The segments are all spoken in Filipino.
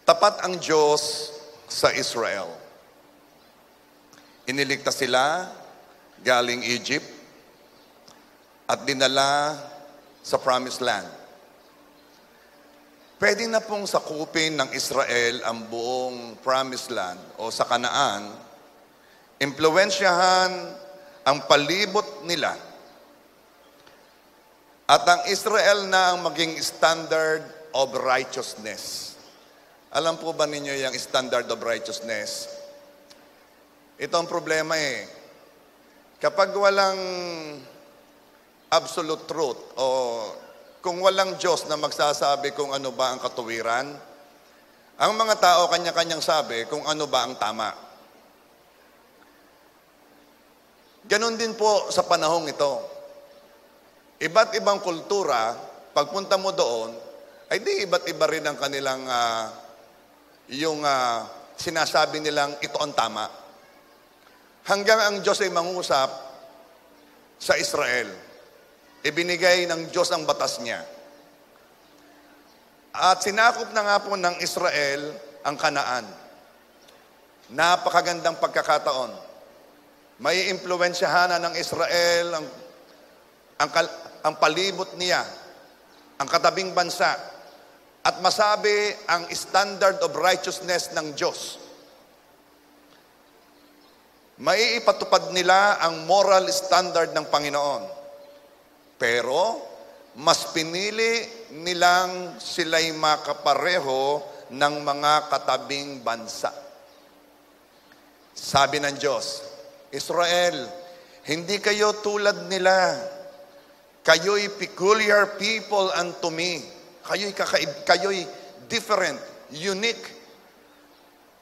Tapat ang Diyos sa Israel. Iniligtas sila galing Egypt at dinala sa Promised Land. Pwede na pong sakupin ng Israel ang buong Promised Land o sa Kanaan, impluwensyahan ang palibot nila at ang Israel na ang maging standard of righteousness. Alam po ba ninyo yung standard of righteousness? Ito ang problema eh. Kapag walang absolute truth o kung walang Diyos na magsasabi kung ano ba ang katuwiran, ang mga tao kanya-kanyang sabi kung ano ba ang tama. Ganon din po sa panahong ito. Iba't ibang kultura, pagpunta mo doon, ay di iba't iba rin ang kanilang sinasabi nilang ito ang tama. Hanggang ang Diyos ay mangusap sa Israel. Ibinigay ng Diyos ang batas niya. At sinakop na nga po ng Israel ang Kanaan. Napakagandang pagkakataon. May impluwensyahan ng Israel ang palibot niya, ang katabing bansa, at masabi ang standard of righteousness ng Diyos. Maiipatupad nila ang moral standard ng Panginoon. Pero, mas pinili nilang sila'y makapareho ng mga katabing bansa. Sabi ng Diyos, Israel, hindi kayo tulad nila. Kayo'y peculiar people unto me. Kayo'y different, unique.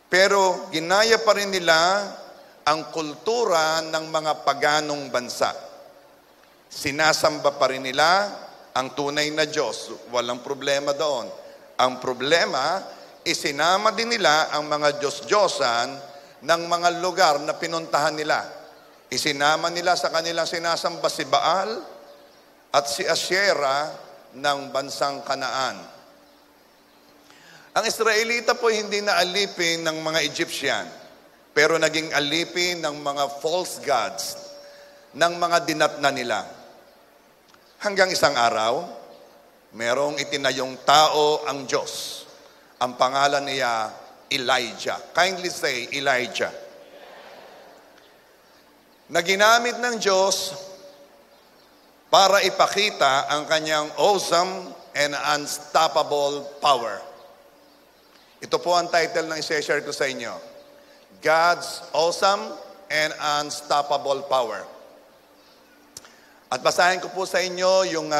Pero ginaya pa rin nila ang kultura ng mga paganong bansa. Sinasamba pa rin nila ang tunay na Diyos. Walang problema doon. Ang problema, isinama din nila ang mga Diyos-Diyosan ng mga lugar na pinuntahan nila. Isinama nila sa kanilang sinasamba si Baal at si Asherah ng bansang Kanaan. Ang Israelita po hindi na alipin ng mga Egyptian, pero naging alipin ng mga false gods, ng mga dinatna nila. Hanggang isang araw, merong itinayong tao ang Diyos. Ang pangalan niya, Elijah. Kindly say, Elijah. Na ginamit ng Diyos para ipakita ang kanyang awesome and unstoppable power. Ito po ang title ng i-share ko sa inyo. God's awesome and unstoppable power. At basahin ko po sa inyo yung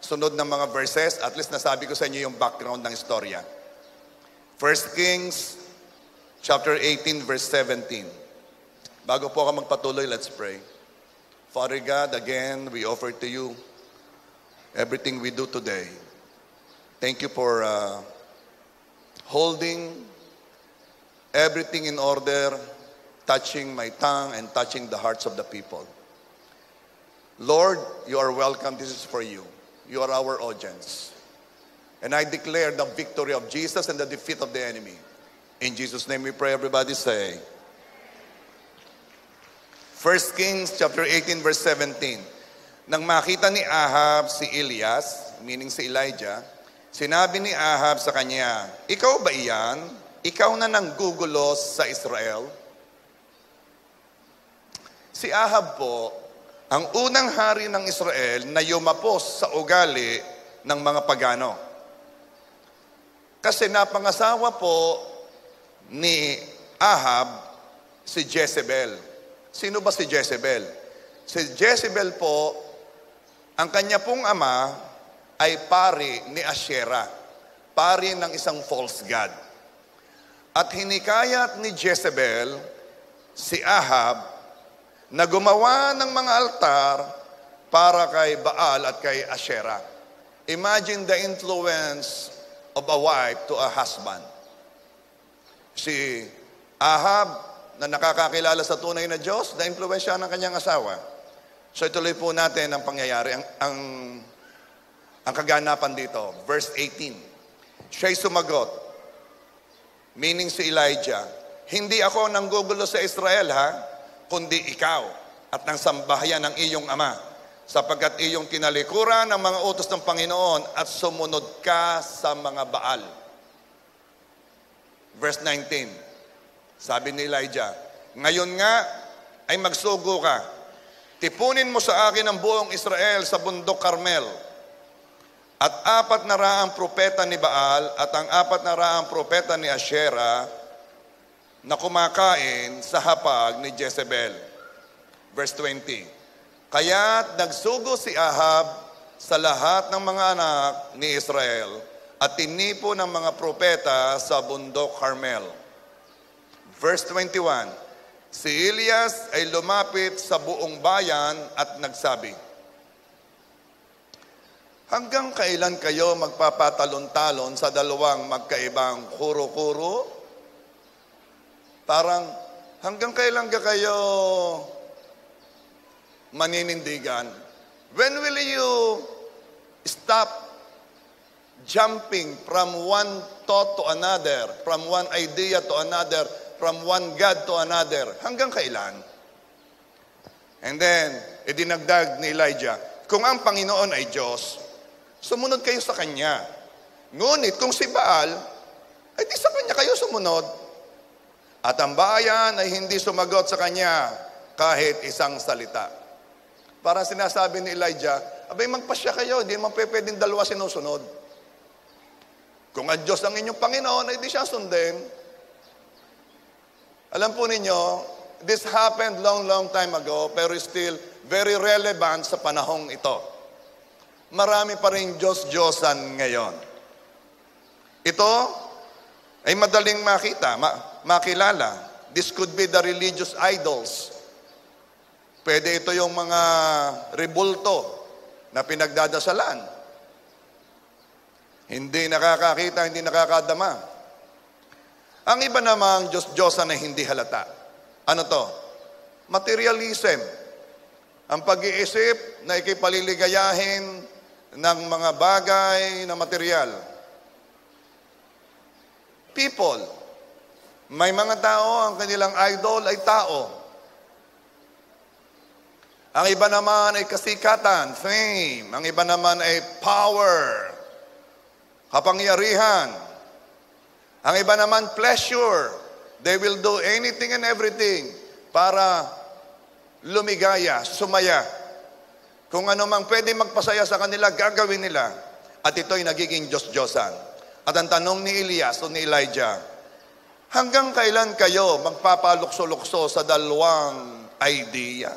sunod ng mga verses. At least nasabi ko sa inyo yung background ng istorya. 1 Kings chapter 18 verse 17. Bago po ako magpatuloy, let's pray. Father God, again, we offer to you everything we do today. Thank you for holding everything in order, touching my tongue and touching the hearts of the people. Lord, you are welcome. This is for you. You are our audience. And I declare the victory of Jesus and the defeat of the enemy. In Jesus' name we pray. Everybody say, 1 Kings chapter 18 verse 17. Nang makita ni Ahab si Elias, meaning si Elijah, sinabi ni Ahab sa kanya, ikaw ba iyan? Ikaw na nanggugulos sa Israel? Si Ahab po, ang unang hari ng Israel na yumapos sa ugali ng mga pagano. Kasi napangasawa po ni Ahab si Jezebel. Sino ba si Jezebel? Si Jezebel po, ang kanya pong ama ay pari ni Asherah, pari ng isang false god. At hinikayat ni Jezebel si Ahab na gumawa ng mga altar para kay Baal at kay Asherah. Imagine the influence of a wife to a husband. Si Ahab, na nakakakilala sa tunay na Diyos, na-influensya ng kanyang asawa. So ituloy po natin ang pangyayari, ang kaganapan dito. Verse 18. Siya'y sumagot, meaning si Elijah, hindi ako nanggugulo sa Israel kundi ikaw at ng sambahayan ng iyong ama, sapagkat iyong tinalikuran ng mga utos ng Panginoon at sumunod ka sa mga Baal. Verse 19. Sabi ni Elijah, ngayon nga ay magsugo ka. Tipunin mo sa akin ang buong Israel sa bundok Carmel. At 400 propeta ni Baal at ang 400 propeta ni Asherah na kumakain sa hapag ni Jezebel. Verse 20. Kaya't nagsugo si Ahab sa lahat ng mga anak ni Israel at tinipo ng mga propeta sa bundok Carmel. Verse 21, si Elias ay lumapit sa buong bayan at nagsabi, hanggang kailan kayo magpapatalon-talon sa dalawang magkaibang kuro-kuro? Parang, hanggang kailan ka kayo maninindigan? When will you stop jumping from one thought to another, from one idea to another, from one God to another? Hanggang kailan? And then, idinagdag ni Elijah, kung ang Panginoon ay Diyos, sumunod kayo sa Kanya. Ngunit kung si Baal, ay di sa Kanya kayo sumunod. At ang bayan ay hindi sumagot sa Kanya kahit isang salita. Para sinasabi ni Elijah, abay magpasya kayo, hindi naman pwedeng dalawa sinusunod. Kung ang Diyos ang inyong Panginoon, ay di siya sundin. Alam po ninyo, this happened long time ago, pero still very relevant sa panahong ito. Marami pa rin Diyos-Diyosan ngayon. Ito ay madaling makilala. This could be the religious idols. Pwede ito yung mga rebulto na pinagdadasalan. Hindi nakakakita, hindi nakakadama. Ang iba namang Diyos-Diyosan na hindi halata. Ano to? Materialism. Ang pag-iisip na ikipaliligayahin ng mga bagay na material. People. May mga tao, ang kanilang idol ay tao. Ang iba naman ay kasikatan, fame. Ang iba naman ay power, kapangyarihan. Ang iba naman, pleasure. They will do anything and everything para lumigaya, sumaya. Kung ano mang pwede magpasaya sa kanila, gagawin nila. At ito'y nagiging Diyos-Diyosan. At ang tanong ni Elias o ni Elijah, hanggang kailan kayo magpapalukso-lukso sa dalawang idea?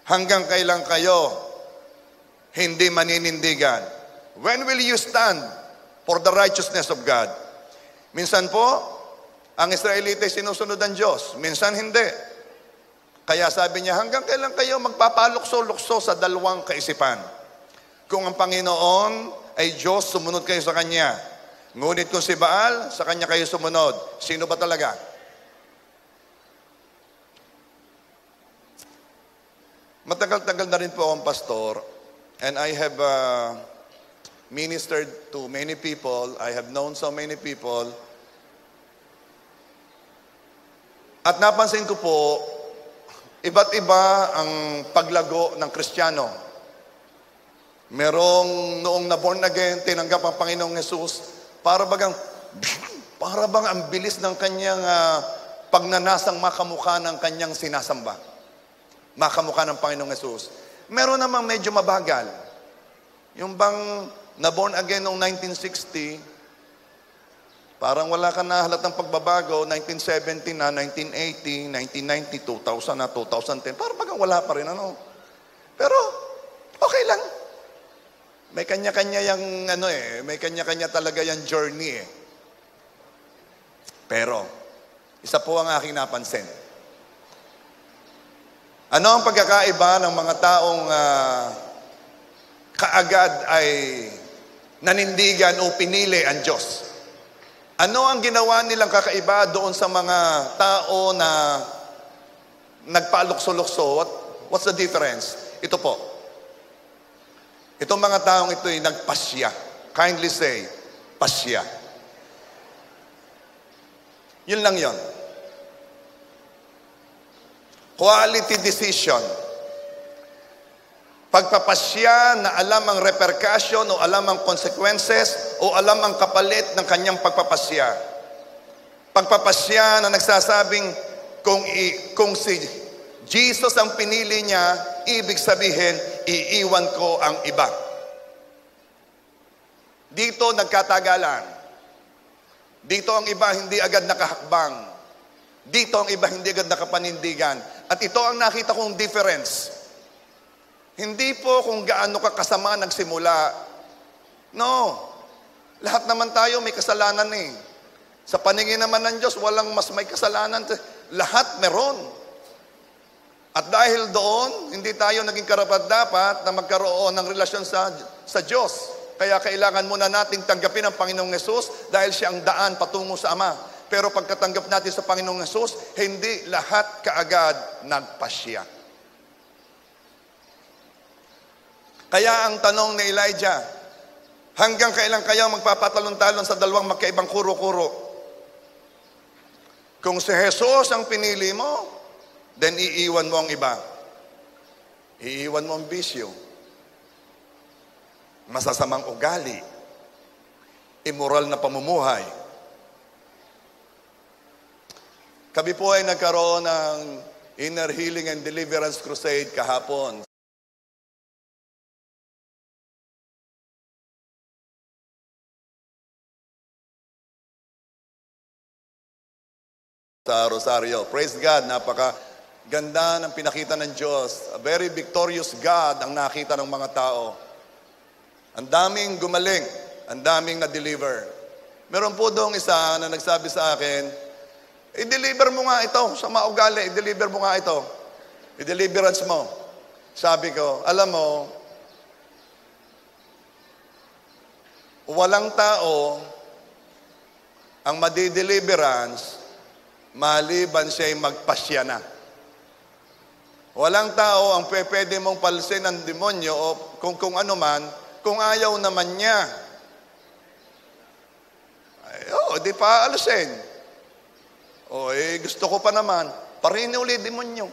Hanggang kailan kayo hindi maninindigan? When will you stand for the righteousness of God? Minsan po, ang Israelite sinusunod ang Diyos. Minsan hindi. Kaya sabi niya, hanggang kailan kayo magpapalukso-lukso sa dalawang kaisipan? Kung ang Panginoon ay Diyos, sumunod kayo sa Kanya. Ngunit kung si Baal, sa Kanya kayo sumunod. Sino ba talaga? Matagal-tagal na rin po akong pastor, and I have ministered to many people. I have known so many people. At napansin ko po, iba't iba ang paglago ng Kristiyano. Merong noong na-born again, tinanggap ang Panginoong Jesus, para bang ang bilis ng kanyang pagnanasang makamukha ng kanyang sinasamba. Makamukha ng Panginoong Jesus. Meron namang medyo mabagal. Yung bang na-born again noong 1960, parang wala ka na halatang pagbabago, 1970 na, 1980, 1990, 2000 na, 2010, parang bagang wala pa rin, ano. Pero, okay lang. May kanya-kanya yung, may kanya-kanya talaga yung journey eh. Pero, isa po ang aking napansin. Ano ang pagkakaiba ng mga taong kaagad ay nanindigan o pinili ang Diyos? Ano ang ginawa nilang kakaiba doon sa mga tao na nagpalukso-lukso? What's the difference? Ito po. Itong mga taong ito ay nagpasya. Kindly say, pasya. Yun lang yon. Quality decision. Pagpapasya na alam ang repercussion o alam ang consequences o alam ang kapalit ng kanyang pagpapasya. Pagpapasya na nagsasabing kung si Jesus ang pinili niya, ibig sabihin, iiwan ko ang iba. Dito nagkatagalan. Dito ang iba hindi agad nakahakbang. Dito ang iba hindi agad nakapanindigan. At ito ang nakita kong difference. Hindi po kung gaano ka kasama nagsimula. No. Lahat naman tayo may kasalanan eh. Sa paningin naman ng Diyos, walang mas may kasalanan. Lahat meron. At dahil doon, hindi tayo naging karapat-dapat na magkaroon ng relasyon sa Diyos. Kaya kailangan muna nating tanggapin ang Panginoong Hesus dahil siya ang daan patungo sa Ama. Pero pagkatanggap natin sa Panginoong Hesus, hindi lahat kaagad nagpasya. Kaya ang tanong ni Elijah, hanggang kailan kayo magpapatalon-talon sa dalawang magkaibang kuro-kuro? Kung si Jesus ang pinili mo, then iiwan mo ang iba. Iiwan mo ang bisyo. Masasamang ugali. Immoral na pamumuhay. Kami po ay nagkaroon ng Inner Healing and Deliverance Crusade kahapon. Sa Rosario. Praise God, napaka-ganda ng pinakita ng Diyos. A very victorious God ang nakita ng mga tao. Ang daming gumaling, ang daming na-deliver. Meron po doong isa na nagsabi sa akin, i-deliver mo nga ito sa maugali, i-deliver mo nga ito. I-deliverance mo. Sabi ko, alam mo, walang tao ang madi-deliverance maliban siya'y magpasya na. Walang tao ang pwede mong palsin ng demonyo o kung ano man, kung ayaw naman niya. Di pa alasin. Gusto ko pa naman. Parini ulit demonyo.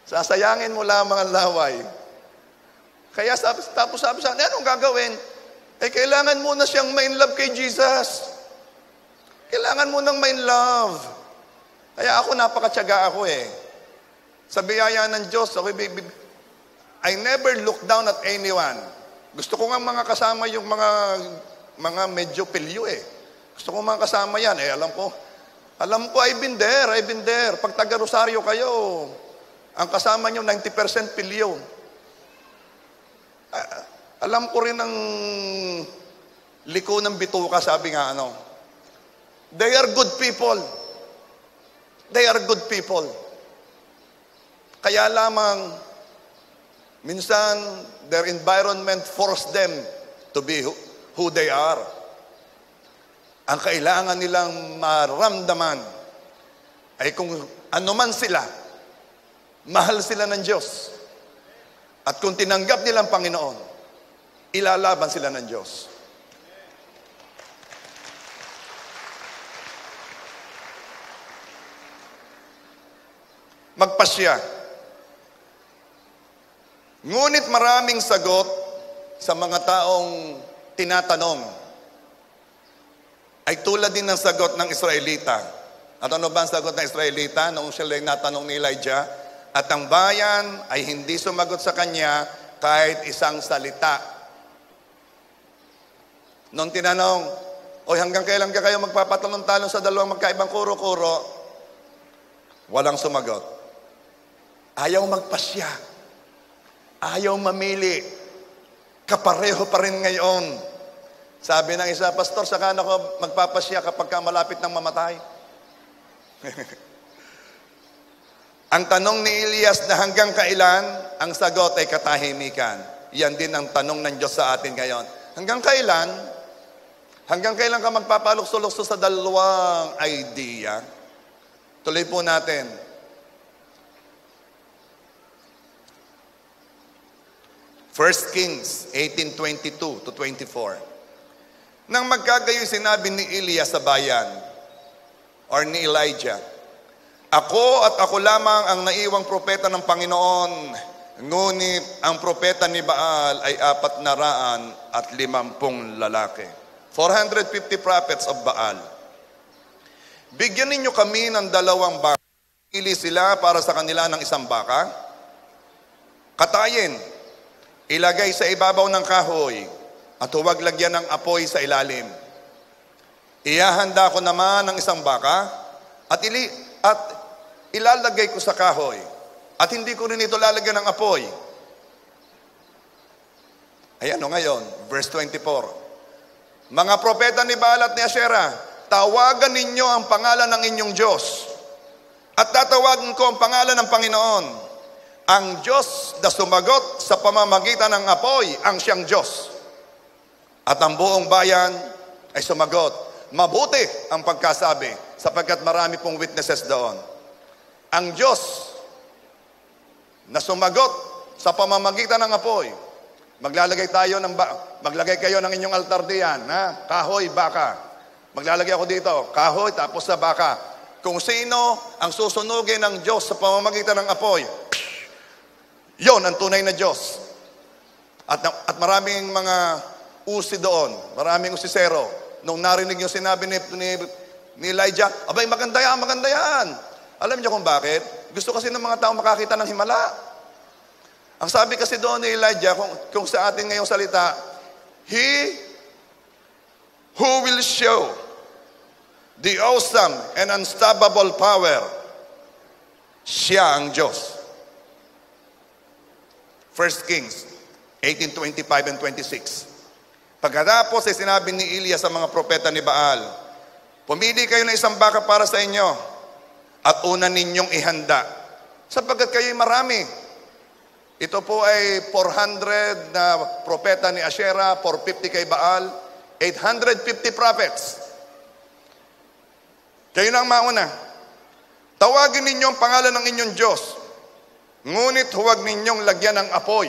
Sasayangin mo lamang ang laway. Kaya tapos sabi sa anong gagawin? Kailangan mo na siyang ma-in love kay Jesus. Kailangan mo nang may love. Kaya ako, napakatyaga ako eh. Sa biyaya ng Diyos, I never look down at anyone. Gusto ko nga mga kasama yung mga medyo pilyo eh. Gusto ko mga kasama yan eh. Alam ko, I've been there. Pag taga-Rosario kayo, ang kasama nyo 90% pilyo. Alam ko rin ang liko ng bituka, sabi nga they are good people. They are good people. Kaya lamang, minsan, their environment forced them to be who they are. Ang kailangan nilang maramdaman ay kung ano man sila, mahal sila ng Diyos. At kung tinanggap nilang Panginoon, ilalaban sila ng Diyos. Magpasya. Ngunit maraming sagot sa mga taong tinatanong ay tulad din ng sagot ng Israelita. At ano ba ang sagot ng Israelita noong sila natanong ni Elijah? At ang bayan ay hindi sumagot sa kanya kahit isang salita. Nung tinanong, hanggang kailan ka kayo magpapatalon-talon sa dalawang magkaibang kuro-kuro? Walang sumagot. Ayaw magpasya. Ayaw mamili. Kapareho pa rin ngayon. Sabi ng isa, Pastor, saka ako magpapasya kapag malapit ng mamatay. Ang tanong ni Elias na hanggang kailan, ang sagot ay katahimikan. Yan din ang tanong ng Diyos sa atin ngayon. Hanggang kailan? Hanggang kailan ka magpapalukso-lukso sa dalawang idea? Tuloy po natin. First Kings 18:22 to 24. Nang magkagayoy sinabi ni Elias sa bayan, or ni Elijah, ako at ako lamang ang naiwang propeta ng Panginoon, ngunit ang propeta ni Baal ay 450 lalaki. 450 prophets of Baal. Bigyan ninyo kami ng 2 baka. Pili sila para sa kanila ng 1 baka. Katayin, ilagay sa ibabaw ng kahoy at huwag lagyan ng apoy sa ilalim. Iyahanda ko naman ng 1 baka at ilalagay ko sa kahoy at hindi ko rin ito lalagyan ng apoy. Ayan o ngayon, verse 24. Mga propeta ni Baal at ni Asherah, tawagan ninyo ang pangalan ng inyong Diyos at tatawagan ko ang pangalan ng Panginoon. Ang Diyos na sumagot sa pamamagitan ng apoy ang siyang Diyos. At ang buong bayan ay sumagot. Mabuti ang pagkasabi sapagkat marami pong witnesses doon. Ang Diyos na sumagot sa pamamagitan ng apoy. Maglagay kayo ng inyong altar diyan, ha? Kahoy, baka. Maglalagay ako dito, kahoy, tapos sa baka. Kung sino ang susunugin ng Diyos sa pamamagitan ng apoy, yon ang tunay na Diyos. At maraming mga usi doon, maraming usisero. Nung narinig yung sinabi ni Elijah, abay, maganda yan. Alam niyo kung bakit? Gusto kasi ng mga tao makakita ng himala. Ang sabi kasi doon ni Elijah, kung sa atin ngayong salita, He who will show the awesome and unstoppable power, siya ang Diyos. 1 Kings 18:25 and 26. Pagkatapos ay sinabi ni Elias sa mga propeta ni Baal, pumili kayo ng 1 baka para sa inyo at una ninyong ihanda, sapagkat kayo'y marami. Ito po ay 400 na propeta ni Asherah, 450 kay Baal, 850 prophets. Kayo na ang mauna. Tawagin ninyo ang pangalan ng inyong Diyos, ngunit huwag ninyong lagyan ng apoy.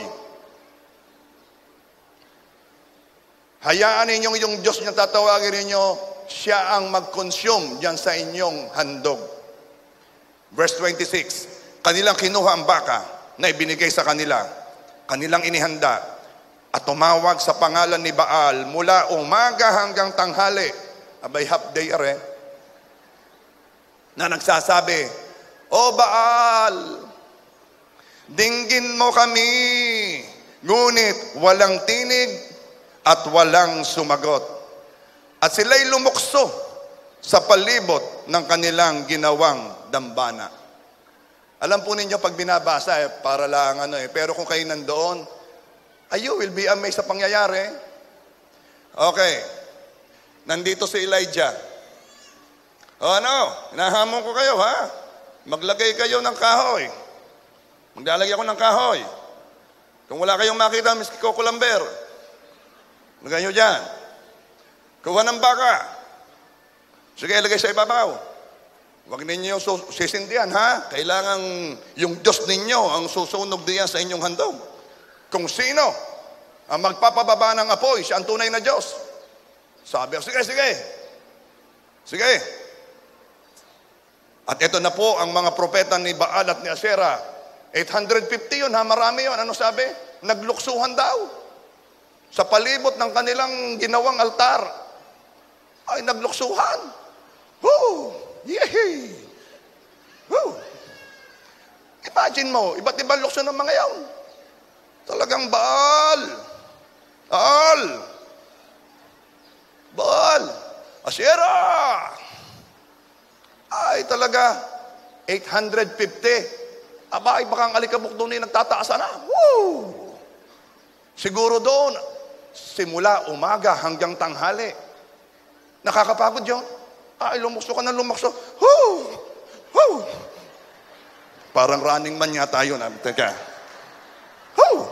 Hayaan ninyong yung Diyos niyo tatawagin ninyo, siya ang mag-consume diyan sa inyong handog. Verse 26, kanilang kinuha ang baka na ibinigay sa kanila, kanilang inihanda, at tumawag sa pangalan ni Baal mula umaga hanggang tanghali, abay half day na nagsasabi, O Baal, dinggin mo kami, ngunit walang tinig at walang sumagot. At sila'y lumukso sa palibot ng kanilang ginawang dambana. Alam po ninyo, pag binabasa, para lang pero kung kayo nandoon, you will be amazed sa pangyayari. Okay. Nandito si Elijah. Hinahamon ko kayo, ha? Maglagay kayo ng kahoy. Maglalagay ako ng kahoy. Kung wala kayong makita, miski kukulamber, lagay nyo dyan. Kuha ng baka. Sige, ilagay sa ibabaw. Huwag ninyo sisindihan, ha? Kailangan yung Diyos ninyo ang susunog diyan sa inyong handog. Kung sino ang magpapababa ng apoy, siya ang tunay na Diyos. Sabi ako, sige. At ito na po ang mga propeta ni Baal at ni Asherah. 850 yun, ha? Marami yun. Ano sabi? Nagluksuhan daw. Sa palibot ng kanilang ginawang altar, ay nagluksuhan. Woo! Yehey! Woo! Imagine mo, iba't ibang lukso ng mga yaon. Talagang Baal, Asherah, ay talaga 850. Aba, ay baka ang alikabok doon ay nagtataasa na. Woo! Siguro doon, simula umaga hanggang tanghali. Nakakapagod yun. Ay, lumukso ka na lumukso. Woo! Parang running man yata yun. Teka. Woo!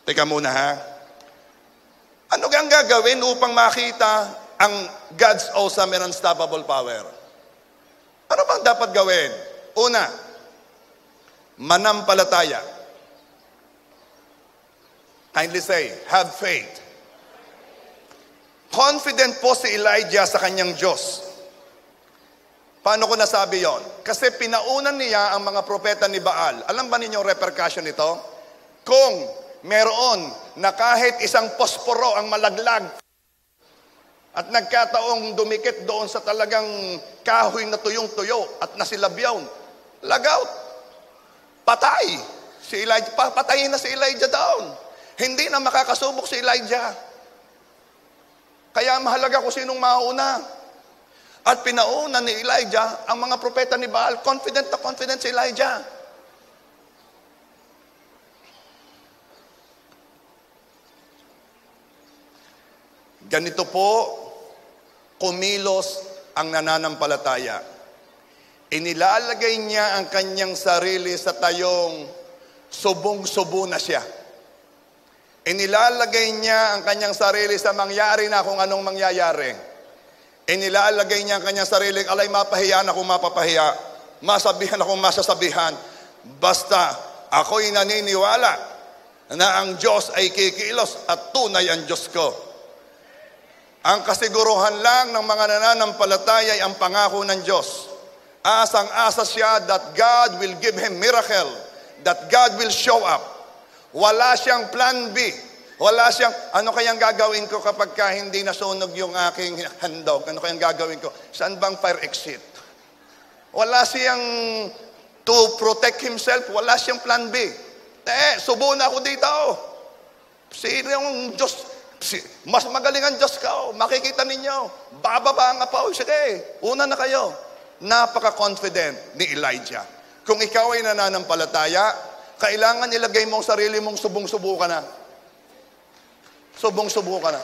Teka muna, ha? Ano ang gagawin upang makita ang God's awesome and unstoppable power? Ano bang dapat gawin? Una, manampalataya. Kindly say, have faith. Confident po si Elijah sa kanyang Diyos. Paano ko nasabi yon? Kasi pinaunan niya ang mga propeta ni Baal. Alam ba ninyong repercussion nito? Kung meron na kahit isang posporo ang malaglag at nagkataong dumikit doon sa talagang kahoy na tuyong-tuyo at nasilabyaw, lagaw, patay. Si Elijah, patayin na si Elijah down. Hindi na makakasubok si Elijah. Kaya mahalaga kung sinong mauna. At pinauna ni Elijah ang mga propeta ni Baal. Confident na confident si Elijah. Ganito po kumilos ang nananampalataya. Inilalagay niya ang kanyang sarili sa tayong subong-subo na siya. Inilalagay niya ang kanyang sarili sa mangyari na kung anong mangyayari. Inilalagay niya ang kanyang sarili, alay mapahiya na kung mapapahiya, masabihan ako masasabihan. Basta ako'y naniniwala na ang Diyos ay kikilos at tunay ang Diyos ko. Ang kasiguruhan lang ng mga nananampalataya ay ang pangako ng Diyos. Asang-asa siya that God will give him miracle, that God will show up. Wala siyang plan B. Wala siyang, ano kayang gagawin ko kapag hindi nasunog yung aking handog? Ano kayang gagawin ko? Saan bang fire exit? Wala siyang to protect himself. Wala siyang plan B. Subo na ako dito. Sino yung Diyos? Mas magaling ang Diyos ka. Makikita ninyo. Bababa nga pa. Sige, una na kayo. Napaka-confident ni Elijah. Kung ikaw ay nananampalataya, kailangan ilagay mo ang sarili mong subong-subo ka na. Subong-subo ka na.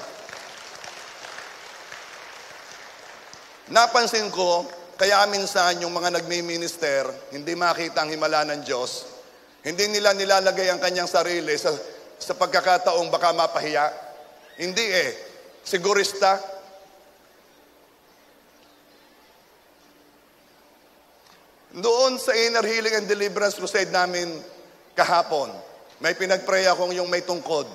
Napansin ko, kaya minsan yung mga nagmi-minister, hindi makita ang himala ng Diyos, hindi nila nilalagay ang kanyang sarili sa pagkakataong baka mapahiya. Hindi sigurista. Doon sa Inner Healing and Deliverance Crusade namin kahapon, may pinag-pray akong yung may tungkod.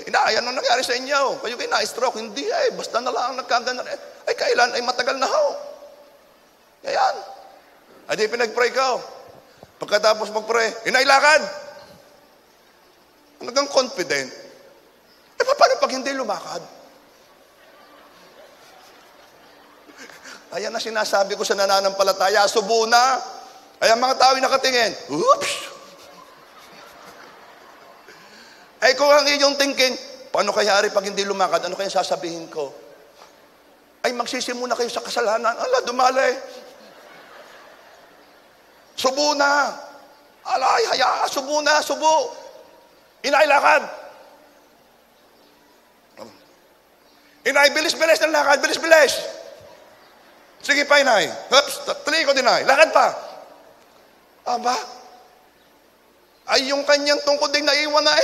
Yan ang nangyari sa inyo. Kayo kayo na-stroke. Hindi basta na lang nagkagana. Kailan? Matagal na ho. Yan. Di pinag-pray ka. Pagkatapos mag-pray, inailakad. Hanggang confident. Paano pag hindi lumakad? Ayan na sinasabi ko sa nananampalataya. Subo na. Ayan mga tao yung nakatingin. Oops! Kung ang inyong thinking, paano kayari pag hindi lumakad? Ano kayang sasabihin ko? Magsisimula kayo sa kasalanan. Dumali. Subo na. Subo na, subo. Inailakad. Bilis-bilis ng lakad, bilis-bilis. Sige pa, inay. Oops, tuloy ko din, inay. Lakad pa. Aba? Yung kanyang tungkod din naiwan na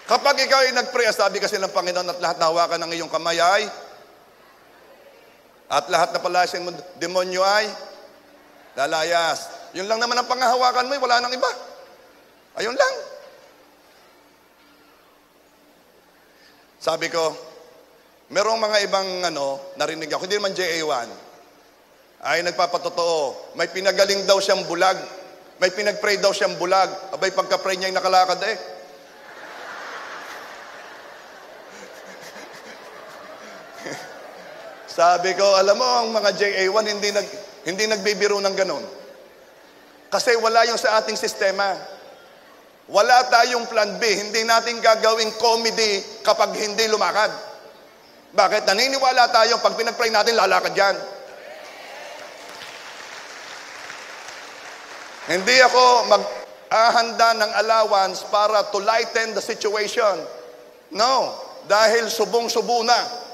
Kapag ikaw ay nag-pray, sabi kasi ng Panginoon at lahat na hawakan ng iyong kamay ay, at lahat na palasin mo, demonyo ay, lalayas. Yun lang naman ang pangahawakan mo, wala nang iba. Ayun lang. Sabi ko, merong mga ibang narinig ako, hindi naman JA1, ay nagpapatotoo. May pinagaling daw siyang bulag. May pinag-pray daw siyang bulag. Abay, pagka-pray niya yung nakalakad Sabi ko, alam mo, ang mga JA1 hindi nagbibiro ng ganon. Kasi wala yung sa ating sistema. Wala tayong plan B. Hindi natin gagawing comedy kapag hindi lumakad. Bakit? Naniniwala tayo, pag pinag-pray natin, lalakad yan. Hindi ako mag-ahanda ng allowance para to lighten the situation. No. Dahil subong-subo na.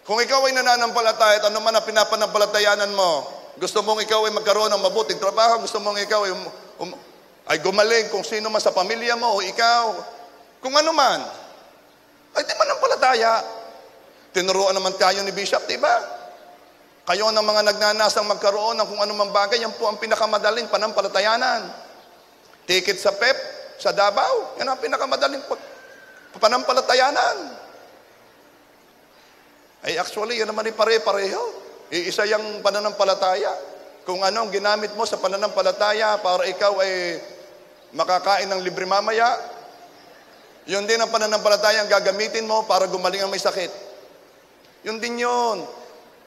Kung ikaw ay nananampalataya at ano man ang pinapanampalatayanan mo, Gusto mong ikaw ay magkaroon ng mabuting trabaho. Gusto mong ikaw ay gumaling kung sino man sa pamilya mo o ikaw. Kung ano man. Ay di manampalataya. Tinuruan naman tayo ni Bishop, diba? Kayo ng mga nagnanasang magkaroon ng kung anumang bagay, yan po ang pinakamadaling panampalatayanan. Ticket sa PEP, sa Davao, yan ang pinakamadaling panampalatayanan. Ay actually, yan naman ay pare-pareho. Iisa yung pananampalataya. Kung anong ginamit mo sa pananampalataya para ikaw ay makakain ng libre mamaya, yun din ang pananampalataya ang gagamitin mo para gumaling ang may sakit. Yun din yun.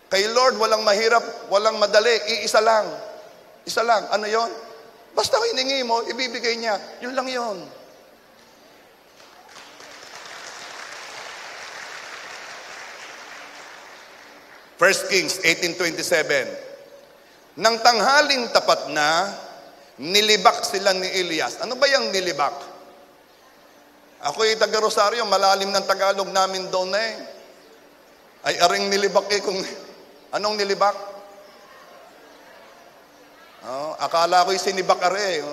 Kay Lord, walang mahirap, walang madali, iisa lang. Isa lang. Ano yun? Basta hiningi mo, ibibigay niya. Yun lang yun. First Kings 18:27. Nang tanghaling tapat na, nilibak sila ni Elias. Ano ba yung nilibak? Ako'y taga Rosario, malalim ng Tagalog namin doon eh. Ay aring nilibak eh kung anong nilibak? Akala ko'y sinibak are.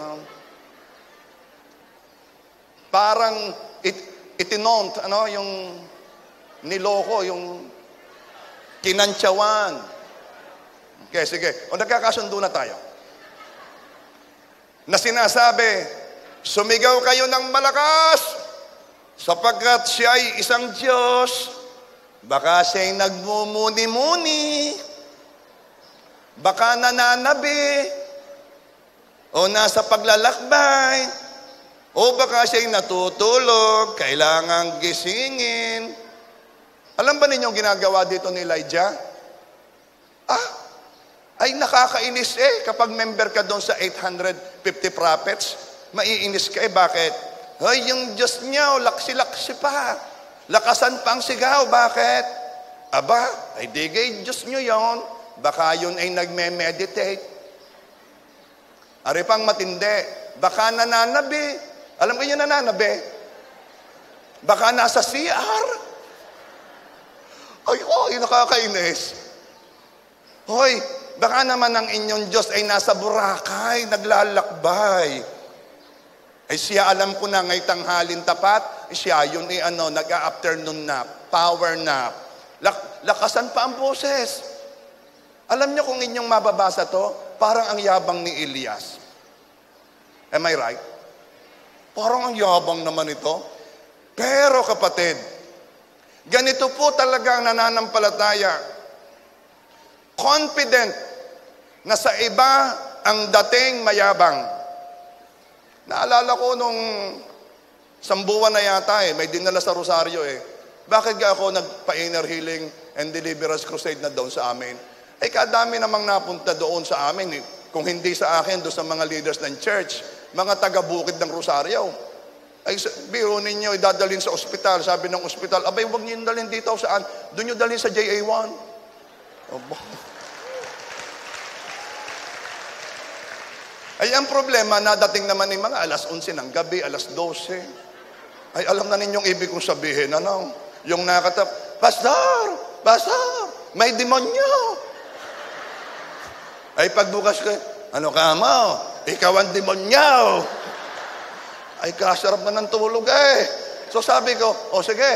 Parang itinont, yung niloko, yung kinantsawan. Okay, sige. O nagkakasundo na tayo. Na sinasabi, sumigaw kayo ng malakas, sapagkat siya ay isang Diyos, baka siya'y nagmumuni-muni, baka nananabi, o nasa paglalakbay, o baka siya'y natutulog, kailangang gisingin. Alam ba ninyong ginagawa dito ni Elijah? Ay nakakainis kapag member ka doon sa 850 prophets, maiinis ka bakit? Ay, yung Diyos niya, laksi-laksi pa. Lakasan pa ang sigaw, bakit? Aba, ay digay Diyos niyo yon. Baka yun ay nagme-meditate. Ari pang matindi, baka nananabi. Alam ko yung nananabi? Baka nasa CR. Ay, nakakainis. Hoy, baka naman ang inyong Diyos ay nasa Boracay, naglalakbay. Ay siya, alam ko na, ngay tanghalin tapat, siya yun nag-afternoon nap, power nap. Lakasan pa ang boses. Alam niyo kung inyong mababasa to, parang ang yabang ni Elias. Am I right? Parang ang yabang naman ito. Pero kapatid, ganito po talaga ang nananampalataya. Confident na sa iba ang dating mayabang. Naalala ko nung sambuwan na yata may dinala sa Rosario Bakit ako nagpa-inner healing and deliverance crusade na doon sa amin? Ay kadami namang napunta doon sa amin Kung hindi sa akin, doon sa mga leaders ng church, mga taga-bukid ng Rosario. Ay biro ninyo, idadalhin sa ospital. Sabi ng ospital, abay, huwag niyo dalhin dito saan? Doon niyo dalhin sa JA1. Ay, ang problema, nadating naman ng mga alas 11 ng gabi, alas 12. Ay, alam na ninyong ibig kong sabihin, Yung nakatap, Pastor, may demonyo. Ay, pagbukas ko, ano ka mo? Ikaw ang demonyo. Ay, kasarap na ng tulog So sabi ko, sige,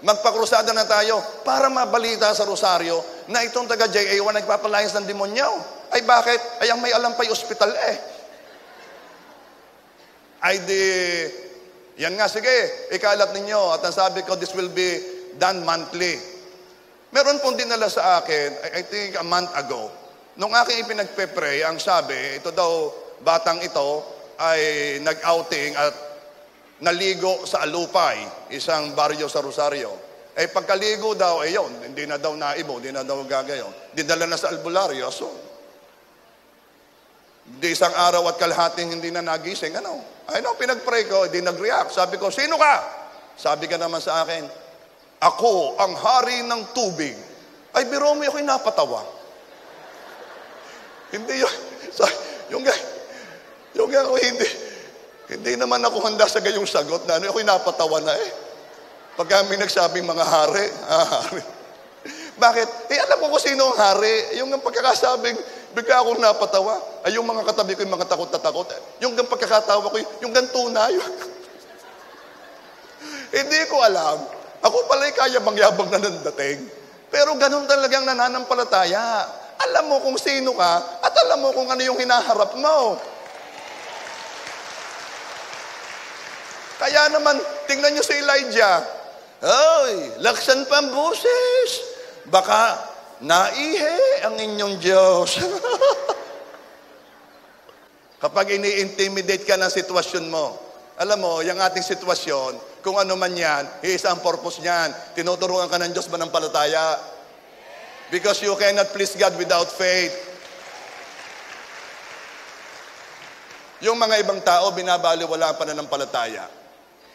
magpakrusada na tayo para mabalita sa Rosario na itong taga JA1 nagpapalayas ng demonyo. Ay bakit? Ay ang may alam pa'y ospital Ay yan nga, sige, ikalat ninyo. At ang sabi ko, this will be done monthly. Meron pong dinala sa akin, I think a month ago, nung aking ipinagpe-pray, ang sabi, ito daw, batang ito, ay nag-outing at naligo sa Alupay, isang baryo sa Rosario. Pagkaligo daw, yun, hindi na daw naibo, hindi na daw gagayon. Dinala na sa albularyo, so, di isang araw at kalahating hindi na nagising, pinag-pray ko, hindi nag-react. Sabi ko, sino ka? Sabi ka naman sa akin, ako ang hari ng tubig. Ay, biro mo, ako'y napatawa. Hindi yun, yung ako hindi naman ako handa sa gayong sagot na ako'y napatawa na Pag kami nagsabing mga hari. Bakit? Alam ko kung sino ang hari. Yung pagkakasabing Bigla akong napatawa. Ay, yung mga katabi ko, yung mga takot na takot. Yung pagkakatawa ko, yung ganto na yun. Hindi ko alam. Ako pala'y kayabang-yabang na nandating. Pero ganun talagang nananampalataya. Alam mo kung sino ka at alam mo kung ano yung hinaharap mo. Kaya naman, tingnan nyo si Elijah. Ay, laksan pa ang boses. Baka naihe ang inyong Diyos. Kapag ini-intimidate ka ng sitwasyon mo, alam mo, yung ating sitwasyon, kung ano man yan, isa ang purpose niyan. Tinuturuan ka ng Diyos manampalataya. Because you cannot please God without faith. Yung mga ibang tao, binabaliwala ang pananampalataya.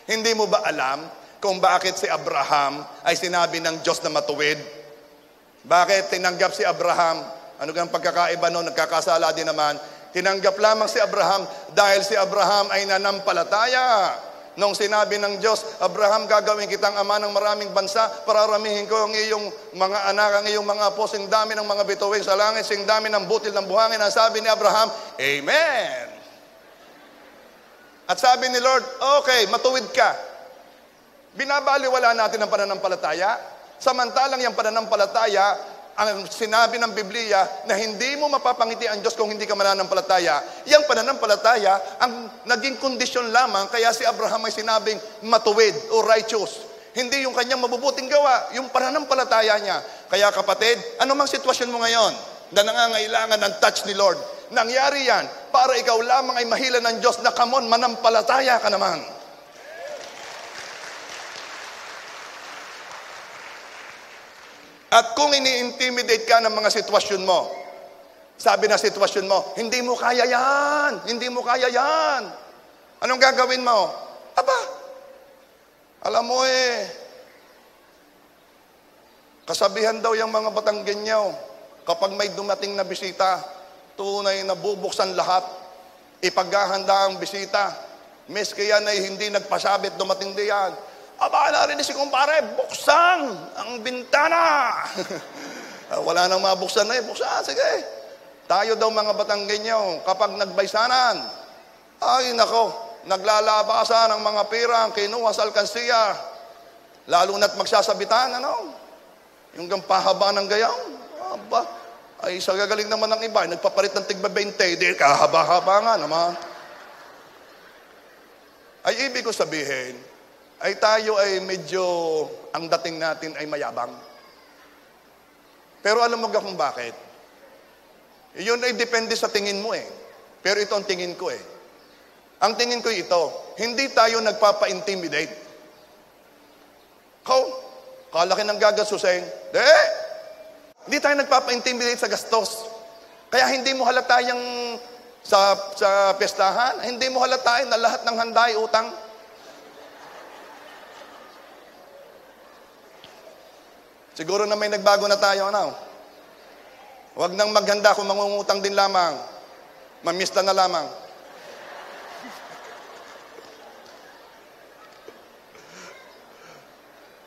Hindi mo ba alam kung bakit si Abraham ay sinabi ng Diyos na matuwid? Bakit tinanggap si Abraham? Ano kang pagkakaiba noon? Nagkakasala din naman. Tinanggap lamang si Abraham dahil si Abraham ay nanampalataya. Nung sinabi ng Diyos, Abraham, gagawin kitang ama ng maraming bansa, pararamihin ko ang iyong mga anak, ang iyong mga apo, sing dami ng mga bituin sa langit, sing dami ng butil ng buhangin. Ang sabi ni Abraham, Amen. At sabi ni Lord, okay, matuwid ka. Binabaliwala natin ang pananampalataya. Samantalang yung pananampalataya, ang sinabi ng Biblia na hindi mo mapapangiti ang Diyos kung hindi ka mananampalataya. Yang pananampalataya, ang naging kondisyon lamang, kaya si Abraham ay sinabing matuwid o righteous. Hindi yung kanyang mabubuting gawa, yung pananampalataya niya. Kaya kapatid, ano mang sitwasyon mo ngayon na nangangailangan ng touch ni Lord, nangyari yan para ikaw lamang ay mahila ng Diyos na kamon, manampalataya ka naman. At kung ini-intimidate ka ng mga sitwasyon mo, sabi na sitwasyon mo, hindi mo kaya yan, hindi mo kaya yan. Anong gagawin mo? Aba, alam mo kasabihan daw yung mga Batanggenyaw, kapag may dumating na bisita, tunay na bubuksan lahat, ipaghahanda ang bisita. Miski yan ay hindi nagpasabit, dumating diyan. Aba, narinig si kumpare, buksan ang bintana. Wala nang mabuksan na buksan, sige. Tayo daw mga Batanggenyaw, kapag nagbaysanan, ay nako, naglalabasan ang mga pirang, kinuha sa alkansiya. Lalo na't magsasabitan, yung pahaba ng gayaw. Aba, ay sa gagaling naman ng iba, nagpapalit ng tigba 20, di kahaba-haba nga naman. Ay ibig ko sabihin, ay tayo ay medyo, ang dating natin ay mayabang. Pero alam mo ba kung bakit? Yun ay depende sa tingin mo Pero ito ang tingin ko Ang tingin ko ito, hindi tayo nagpapa-intimidate. Kalaki ng gagasusin. Hindi tayo nagpapa-intimidate sa gastos. Kaya hindi mo halata yung sa pestahan, hindi mo halata na lahat ng handa ay utang. Siguro na may nagbago na tayo, Huwag nang maghanda kung mangungutang din lamang. Mamista na lamang.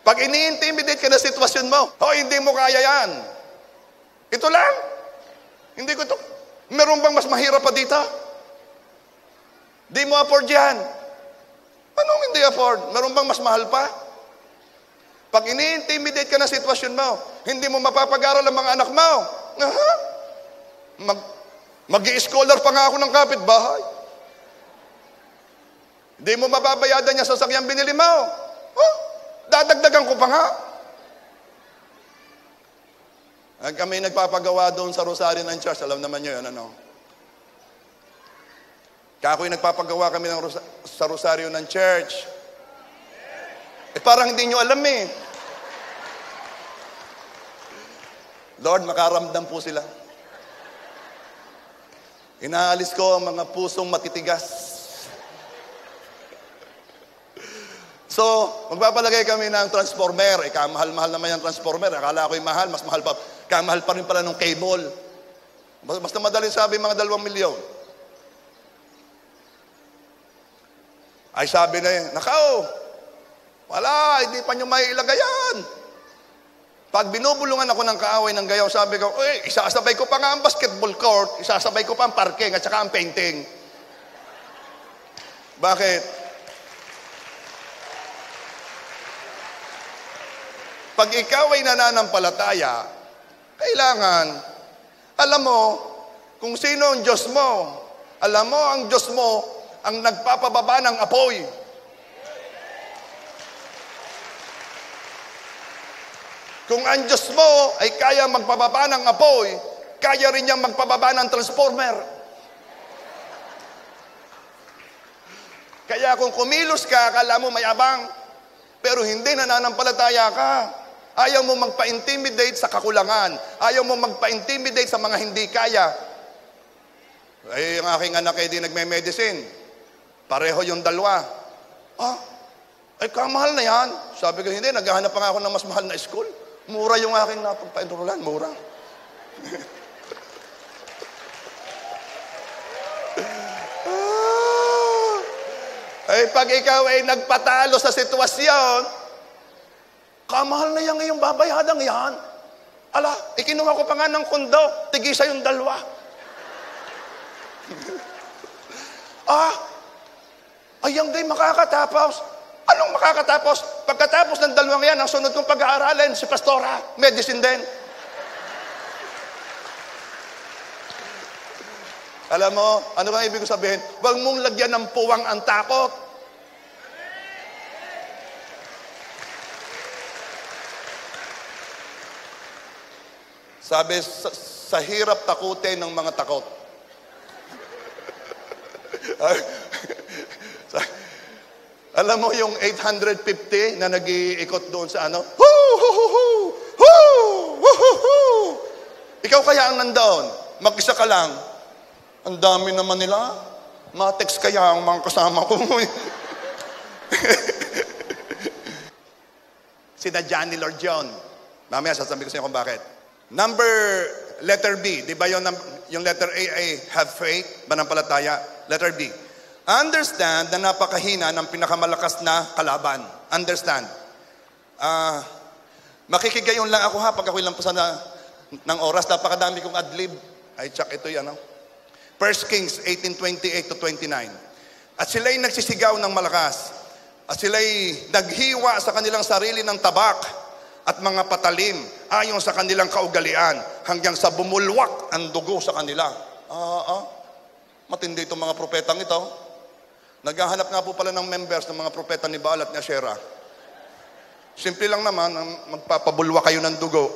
Pag ini-intimidate ka na sitwasyon mo, hindi mo kaya yan. Ito lang. Hindi ko ito. Meron bang mas mahirap pa dito? Di mo afford yan. Anong hindi afford? Meron bang mas mahal pa? Pag ini-intimidate ka na sitwasyon mo, hindi mo mapapag-aral ang mga anak mo. Mag-i-scholar pa nga ako ng kapitbahay. Hindi mo mababayadan niya sa sakyang binili mo. Dadagdagan ko pa nga. Kami nagpapagawa doon sa Rosario ng church. Alam naman nyo yun, Kakoy nagpapagawa kami sa Rosario ng church. Parang hindi nyo alam Lord, makaramdam po sila. Inaalis ko ang mga pusong matitigas. So, magpapalagay kami ng transformer. Kamahal-mahal naman yung transformer. Akala ko yung mahal, mas mahal pa. Kamahal pa rin pala ng cable. Basta madaling sabi, mga 2 milyon. Ay sabi na wala, hindi pa nyo may ilagay yan. Pag binubulungan ako ng kaaway ng gayaw, sabi ko, isasabay ko pa nga ang basketball court, isasabay ko pa ang parking at saka ang painting. Bakit? Pag ikaw ay nananampalataya, kailangan, alam mo, kung sino ang Diyos mo. Alam mo, ang Diyos mo, ang nagpapababa ng apoy. Kung ang Diyos mo ay kaya magpababa ng apoy, kaya rin niyang magpababa ng transformer. Kaya kung kumilos ka, akala mo mayabang, pero hindi nananampalataya ka. Ayaw mo magpa-intimidate sa kakulangan. Ayaw mo magpa-intimidate sa mga hindi kaya. Ay, ang aking anak ay di nagme-medicine. Pareho yung dalawa. Ay, kamahal na yan. Sabi ko, hindi, naghahanap pa nga ako ng mas mahal na school. Mura yung aking napagpa-enrollan, mura. Ay, pag ikaw ay nagpatalo sa sitwasyon, kamahal na yan ngayong babayadang yan. Ala, ikinuha ko pa nga ng kondo, tigisa yung dalawa. Ayang day makakatapos. Anong makakatapos? Pagkatapos ng dalawang yan, ang sunod kong pag-aaralin, si Pastora, medicine din. Alam mo, ano bang ibig sabihin? Huwag mong lagyan ng puwang ang takot. Sabi, sa hirap takutin ng mga takot. Alam mo yung 850 na nag-iikot doon sa ano? Hoo! Hoo! Hoo! Hoo! Hoo! Hoo! Ikaw kaya ang nandoon. Mag-isa ka lang. Ang dami naman nila. Matex kaya ang mga kasama ko. Sinadya ni Lord John. Mamaya sasabihin ko sa inyo kung bakit. Letter B. Di ba yung letter A ay have faith, manampalataya? Letter B. Understand na napakahina ng pinakamalakas na kalaban. Understand. Makikigayon lang ako pag ako'y lampasan ng oras. Napakadami kong adlib. Ay, check ito yan. 1 Kings 18:28-29. At sila'y nagsisigaw ng malakas. At sila'y naghiwa sa kanilang sarili ng tabak at mga patalim ayon sa kanilang kaugalian hanggang sa bumulwak ang dugo sa kanila. Matindi itong mga propetang ito. Naghahanap nga po pala ng members ng mga propeta ni Baal at ni Asherah. Simple lang naman, magpapabulwak kayo ng dugo.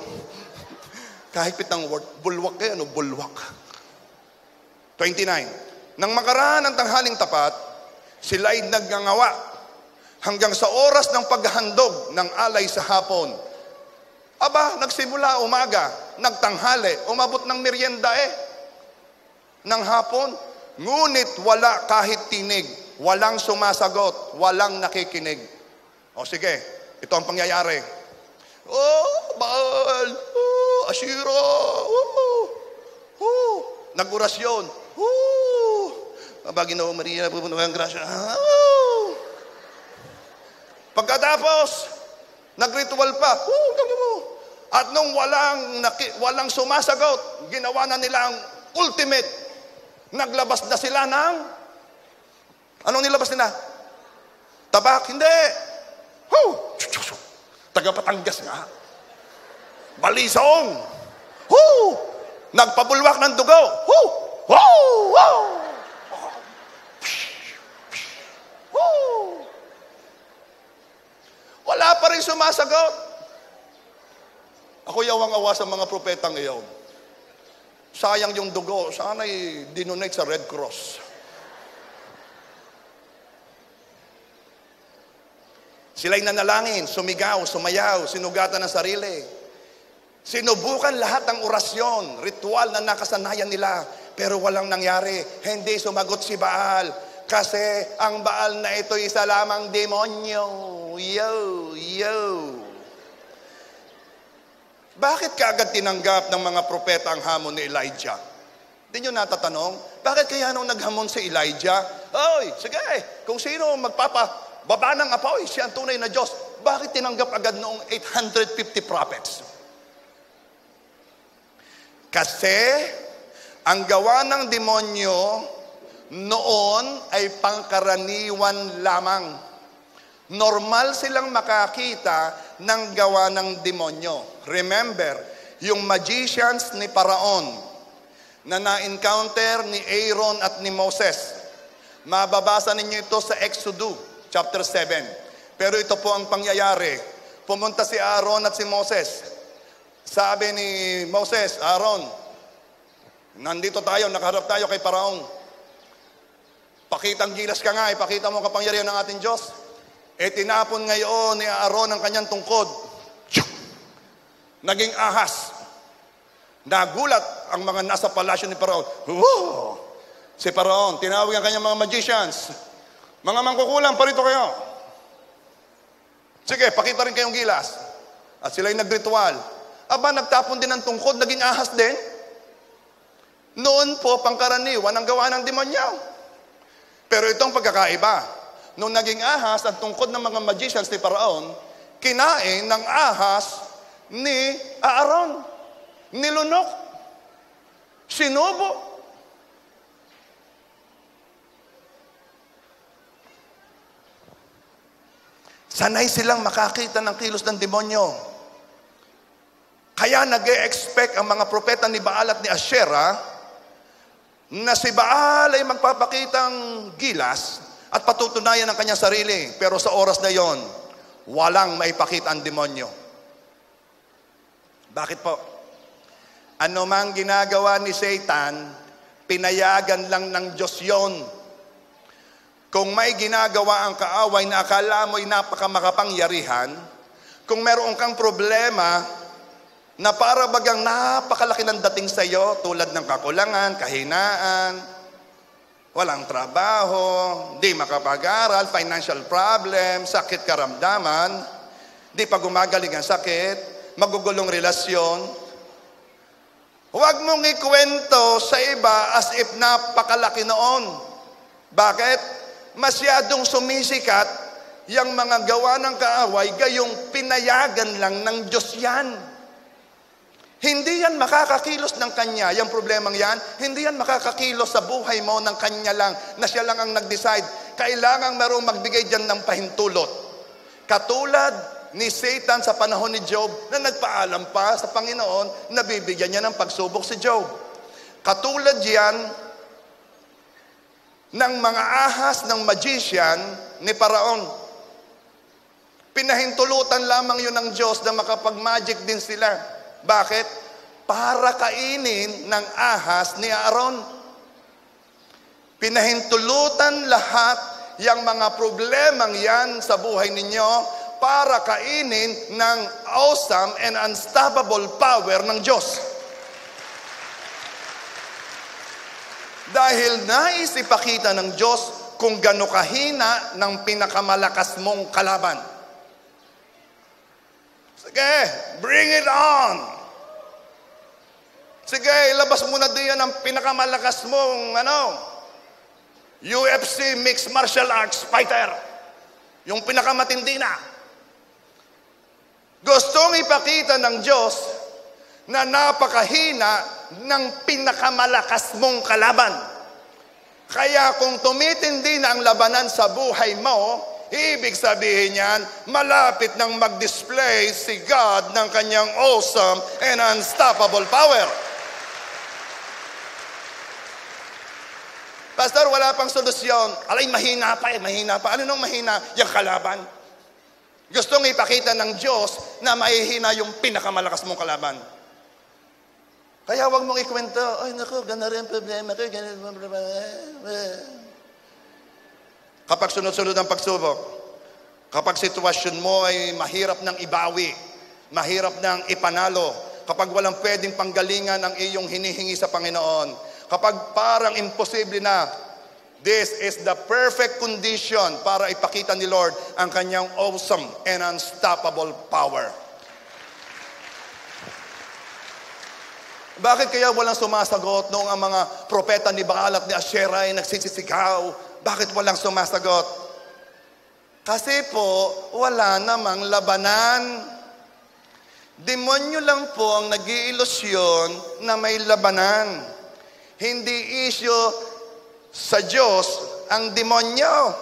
Kahigpit ng word, bulwak kayo, bulwak. 29. Nang makaraan ng tanghaling tapat, sila'y nagngangawa hanggang sa oras ng paghahandog ng alay sa hapon. Nagsimula umaga, nagtanghali, umabot ng merienda ng hapon. Ngunit wala kahit tinig, walang sumasagot, walang nakikinig. Sige, ito ang pangyayari. Baal, Asherah, nag-orasyon. Ginoo Maria, pupunuhan grasya. Pagkatapos, nagritual pa. At nung walang sumasagot, ginawa na nila ang ultimate. Naglabas na sila ng anong nilabas nila? Tabak? Hindi. Tagapatangas nga. Balisong. Nagpabulwak ng dugo. Wala pa rin sumasagot. Ako yawang-awa sa mga propetang iyon. Sayang yung dugo. Sana'y dinonate sa Red Cross. Sila'y nanalangin, sumigaw, sumayaw, sinugatan ng sarili. Sinubukan lahat ng orasyon, ritual na nakasanayan nila, pero walang nangyari. Hindi sumagot si Baal. Kasi ang Baal na ito isa lamang demonyo. Yo. Bakit kaagad tinanggap ng mga propeta ang hamon ni Elijah? Hindi nyo natatanong? Bakit kaya nung naghamon si Elijah? Sige, kung sino magpapababa ng apoy, siya ang tunay na Diyos. Bakit tinanggap agad noong 850 prophets? Kasi ang gawa ng demonyo noon ay pangkaraniwan lamang. Normal silang makakita ng gawa ng demonyo. Remember, yung magicians ni Paraon na na-encounter ni Aaron at ni Moses. Mababasa ninyo ito sa Exodus chapter 7. Pero ito po ang pangyayari. Pumunta si Aaron at si Moses. Sabi ni Moses, Aaron, nandito tayo, nakaharap tayo kay Paraon. Pakitang gilas ka nga, ipakita mo kapangyarihan ng ating Diyos. Tinapon ngayon ni Aaron ang kanyang tungkod. Naging ahas. Nagulat ang mga nasa palasyo ni Paraon. Woo! Si Paraon, tinawag ang kanyang mga magicians. Mga mangkukulam, parito kayo. Sige, pakita rin kayong gilas. At sila'y nagritual. Aba, nagtapon din ng tungkod, naging ahas din. Noon po, pangkaraniwan ang gawa ng demonyo. Pero itong pagkakaiba. Nung naging ahas, ang tungkod ng mga magicians ni Paraon, kinain ng ahas ni Aaron. Nilunok. Sinubo. Sanay silang makakita ng kilos ng demonyo. Kaya nag-e-expect ang mga propeta ni Baal at ni Asherah na si Baal ay magpapakitang gilas at patutunayan ang kanyang sarili. Pero sa oras na yon, walang maipakita ang demonyo. Bakit po? Ano mang ginagawa ni Satan, pinayagan lang ng Diyos yon. Kung may ginagawa ang kaaway na akala mo'y napakamakapangyarihan, kung meron kang problema na para bagang napakalaki ng dating sa iyo, tulad ng kakulangan, kahinaan, walang trabaho, di makapag-aral, financial problem, sakit karamdaman, di pa gumagaling ang sakit, magugulong relasyon. Huwag mong ikwento sa iba as if napakalaki noon. Bakit? Masyadong sumisikat yung mga gawa ng kaaway, gayong pinayagan lang ng Diyos yan. Hindi yan makakakilos ng Kanya, yung problemang yan, hindi yan makakakilos sa buhay mo ng Kanya lang, na siya lang ang nag-decide. Kailangang merong magbigay dyan ng pahintulot. Katulad ni Satan sa panahon ni Job, na nagpaalam pa sa Panginoon, na bibigyan niya ng pagsubok si Job. Katulad yan ng mga ahas ng magician ni Paraon. Pinahintulutan lamang yun ng Diyos na makapag-magic din sila. Bakit? Para kainin ng ahas ni Aaron. Pinahintulutan lahat yung mga problemang yan sa buhay ninyo para kainin ng awesome and unstoppable power ng Diyos. Dahil nais ipakita ng Diyos kung gaano kahina ng pinakamalakas mong kalaban. Sige, bring it on! Sige, ilabas mo na diyan ang pinakamalakas mong UFC Mixed Martial Arts Fighter. Yung pinakamatindi na. Gustong ipakita ng Diyos na napakahina ng pinakamalakas mong kalaban. Kaya kung tumitindi na ang labanan sa buhay mo, ibig sabihin yan, malapit nang mag-display si God ng kanyang awesome and unstoppable power. Pastor, wala pang solusyon. Alay, mahina pa. Ano nung mahina? Yung kalaban. Gustong ipakita ng Diyos na mahihina yung pinakamalakas mong kalaban. Kaya wag mong ikwento, ay naku, gana rin problema ko, kapag sunod-sunod ang pagsubok, kapag sitwasyon mo ay mahirap ng ibawi, mahirap ng ipanalo, kapag walang pwedeng panggalingan ang iyong hinihingi sa Panginoon, kapag parang imposible na, this is the perfect condition para ipakita ni Lord ang kanyang awesome and unstoppable power. Bakit kaya walang sumasagot noong ang mga propeta ni Baal at ni Asherah ay nagsisisigaw? Bakit walang sumasagot? Kasi po, wala namang labanan. Demonyo lang po ang nag-iilusyon na may labanan. Hindi issue sa Diyos ang demonyo.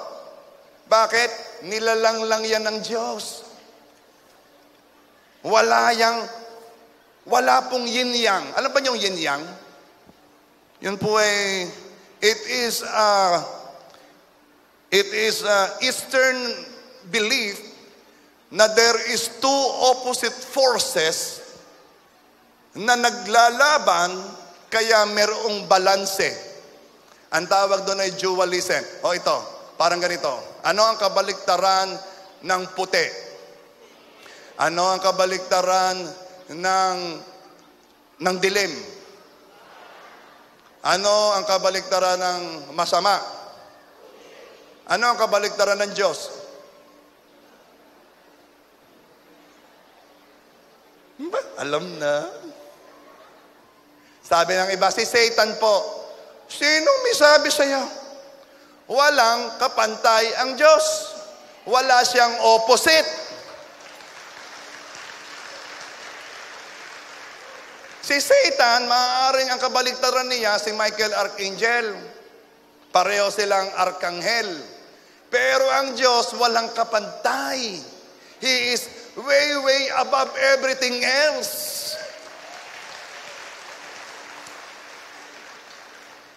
Bakit? Nilalang lang yan ng Diyos. Wala pong yin-yang. Alam ba yung yin-yang? Yun po ay, it is Eastern belief na there is two opposite forces na naglalaban kaya merong balanse. Ang tawag doon ay dualism. O ito, parang ganito. Ano ang kabaliktaran ng puti? Ano ang kabaliktaran ng dilim? Ano ang kabaliktaran ng masama? Ano ang kabaliktaran ng Diyos? Alam na. Sabi ng iba, si Satan po. Sino may sabi sa'yo? Walang kapantay ang Diyos. Wala siyang opposite. Si Satan, maaaring ang kabaliktaran niya, si Michael Archangel. Pareho silang arkanghel. Pero ang Diyos, walang kapantay. He is way, way above everything else.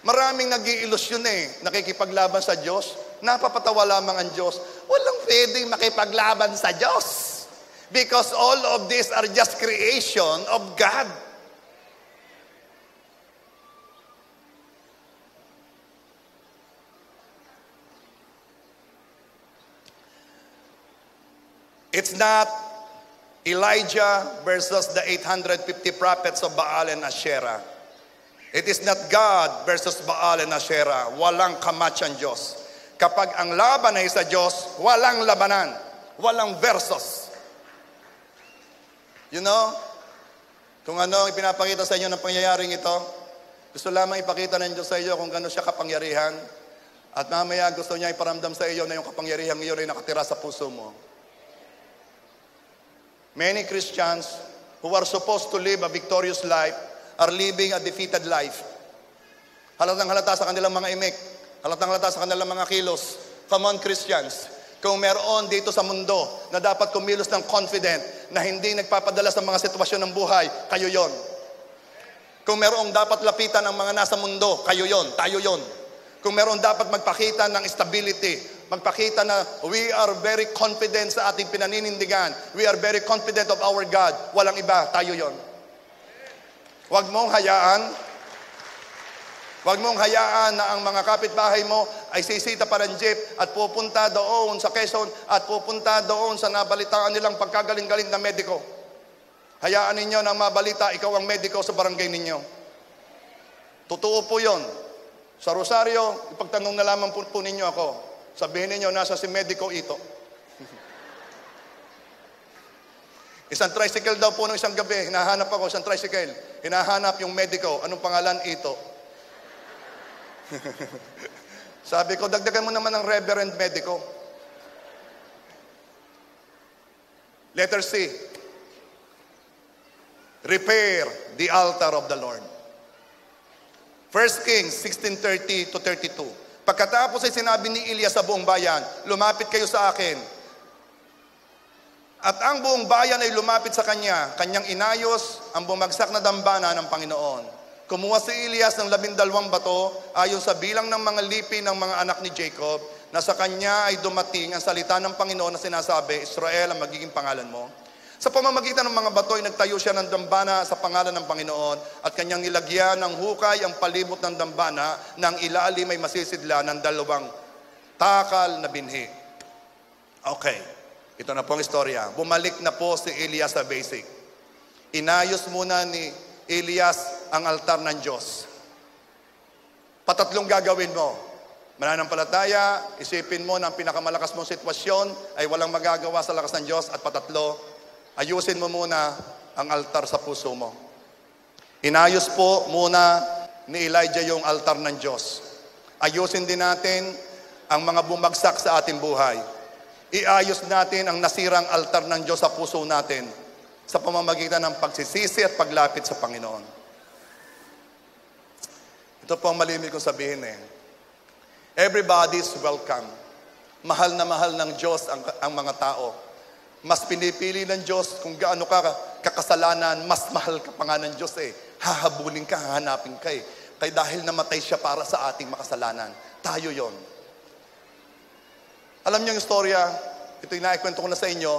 Maraming nag-iilusyon nakikipaglaban sa Diyos. Napapatawa lamang ang Diyos. Walang pwedeng makipaglaban sa Diyos. Because all of these are just creation of God. It's not Elijah versus the 850 prophets of Baal and Asherah. It is not God versus Baal and Asherah. Walang kamatch ang Diyos. Kapag ang laban ay sa Diyos, walang labanan. Walang versus. You know, kung ano ang ipinapakita sa inyo ng pangyayaring ito, gusto lamang ipakita ng Diyos sa iyo kung gano'n siya kapangyarihan. At mamaya gusto niya iparamdam sa iyo na yung kapangyarihan iyon ay nakatira sa puso mo. Many Christians who are supposed to live a victorious life are living a defeated life. Halatang halata sa kanilang mga imik. Halatang halata sa kanilang mga kilos. Come on, Christians. Kung meron dito sa mundo na dapat kumilos ng confident na hindi nagpapadala sa mga sitwasyon ng buhay, kayo yon. Kung meron dapat lapitan ng mga nasa mundo, kayo yon, tayo yon. Kung meron dapat magpakita ng stability, magpakita na we are very confident sa ating pinaninindigan. We are very confident of our God. Walang iba, tayo yon. Huwag mong hayaan na ang mga kapitbahay mo ay sisita pa ng jeep at pupunta doon sa Quezon at pupunta doon sa nabalitaan nilang pagkagaling-galing na mediko. Hayaan ninyo na mabalita, ikaw ang mediko sa barangay ninyo. Totoo po yon. Sa Rosario, ipagtanong na lamang po ninyo ako. Sabihin ninyo, nasa si Medico ito. Isang tricycle daw po nung isang gabi, hinahanap ako, isang tricycle. Hinahanap yung Medico. Anong pangalan? Ito. Sabi ko, dagdagan mo naman ng Reverend Medico. Letter C. Repair the altar of the Lord. 1 Kings 16:30 to 32. Pagkatapos ay sinabi ni Elias sa buong bayan, lumapit kayo sa akin. At ang buong bayan ay lumapit sa kanya, kanyang inayos ang bumagsak na dambana ng Panginoon. Kumuha si Elias ng 12 bato ayon sa bilang ng mga lipi ng mga anak ni Jacob, na sa kanya ay dumating ang salita ng Panginoon na sinasabi, Israel ang magiging pangalan mo. Sa pamamagitan ng mga bato ay nagtayo siya ng dambana sa pangalan ng Panginoon at kanyang nilagyan ng hukay ang palibot ng dambana ng ilalim ay masisidla ng 2 takal na binhi. Okay, ito na po ang istorya. Bumalik na po si Elias sa basic. Inayos muna ni Elias ang altar ng Diyos. Patatlong gagawin mo. Mananampalataya, isipin mo na ang pinakamalakas mong sitwasyon ay walang magagawa sa lakas ng Diyos, at patatlo, ayusin mo muna ang altar sa puso mo. Inayos po muna ni Elijah yung altar ng Diyos. Ayusin din natin ang mga bumagsak sa ating buhay. Iayos natin ang nasirang altar ng Diyos sa puso natin. sa pamamagitan ng pagsisisi at paglapit sa Panginoon. Ito po ang malimit kong sabihin Everybody is welcome. Mahal na mahal ng Diyos ang mga tao. Mas pinipili ng Diyos kung gaano ka kakasalanan, mas mahal ka pa nga ng Diyos Hahabulin ka, hahanapin ka Kaya dahil namatay siya para sa ating makasalanan. Tayo yon. Alam niyo yung istorya, ito yung naikwento ko na sa inyo.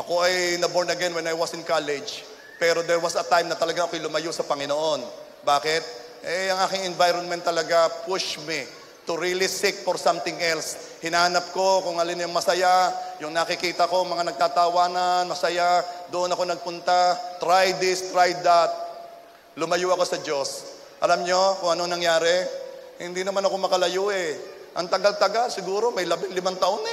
Ako ay na-born again when I was in college. Pero there was a time na talaga ako'y lumayo sa Panginoon. Bakit? Ang aking environment talaga push me to really seek for something else. Hinahanap ko kung alin yung masaya, yung nakikita ko, mga nagtatawanan, masaya, doon ako nagpunta, try this, try that. Lumayo ako sa Diyos. Alam nyo kung ano nangyari? Hindi naman ako makalayo Ang tagal-tagal, siguro may 15 taon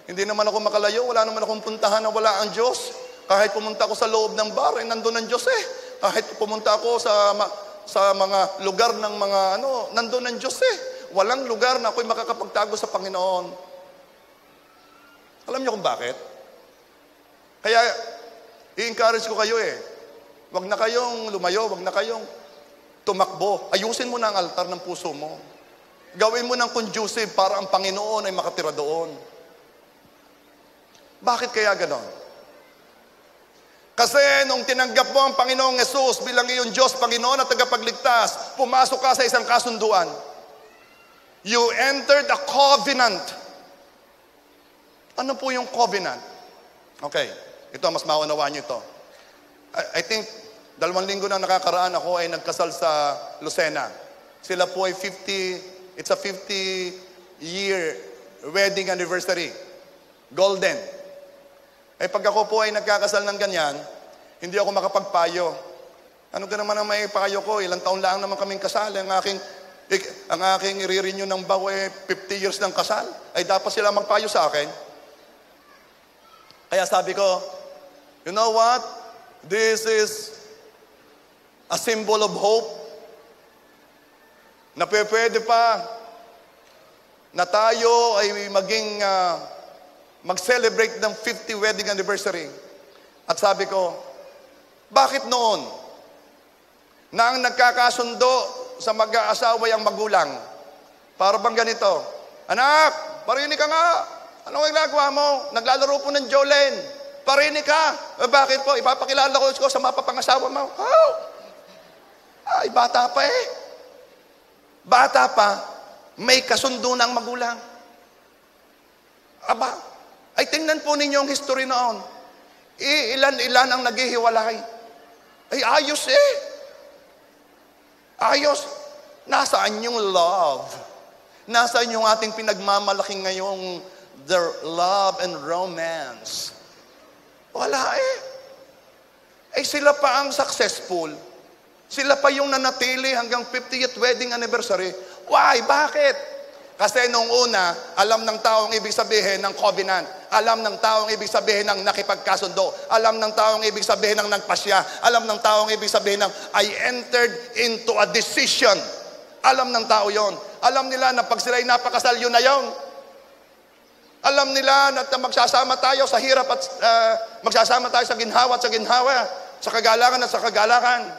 Hindi naman ako makalayo, wala naman akong puntahan na wala ang Diyos. Kahit pumunta ako sa loob ng bar, nandun ang Diyos Kahit pumunta ako sa mga lugar ng mga nandun ang Diyos Walang lugar na ako'y makakapagtago sa Panginoon. Alam niyo kung bakit? Kaya, i-encourage ko kayo Huwag na kayong lumayo, huwag na kayong tumakbo. Ayusin mo na ang altar ng puso mo. Gawin mo ng conducive para ang Panginoon ay makatira doon. Bakit kaya ganon? Kasi nung tinanggap mo ang Panginoong Yesus bilang iyong Diyos, Panginoon at tagapagligtas, pumasok ka sa isang kasunduan. You entered a covenant. Ano po yung covenant? Okay, ito mas maunawaan nyo ito. I think 2 linggo na nakakaraan ako ay nagkasal sa Lucena. Sila po ay it's a 50-year wedding anniversary. Golden. Pag ako po ay nagkakasal ng ganyan, hindi ako makapagpayo. Ano ka naman ang may payo ko? Ilang taon lang naman kaming kasal. Ang aking i-renew ng bago 50 years ng kasal. Ay dapat sila magpayo sa akin. Kaya sabi ko, you know what? This is a symbol of hope. Na pwede pa na tayo ay maging mag-celebrate ng 50 wedding anniversary. At sabi ko, bakit noon na ang nagkakasundo sa mag-aasawa ang magulang? Para bang ganito, anak, parinig ka nga. Anong ginagawa mo? Naglalaro po ng Jolene. Parinig ka. Bakit po? Ipapakilala ko sa mapapangasawa mo. Oh! Ay, bata pa Bata pa, may kasundo ng magulang. Aba, ay tingnan po ninyo ang history noon. Ilan-ilan ang naghihiwalay. Ay, ayos Ayos. Nasaan yung love? Nasaan yung ating pinagmamalaki ngayong the love and romance? Wala sila pa ang successful. Sila pa yung nanatili hanggang 50th wedding anniversary. Why? Bakit? Kasi nung una, alam ng taong ibig sabihin ng covenant. Alam ng taong ibig sabihin ng nakipagkasundo. Alam ng taong ibig sabihin ng nagpasya. Alam ng taong ibig sabihin ng I entered into a decision. Alam ng tao yon. Alam nila na pag sila'y napakasal, yun na yon. Alam nila na magsasama tayo sa hirap at magsasama tayo sa ginhawa at sa ginhawa, sa kagalakan at sa kagalakan.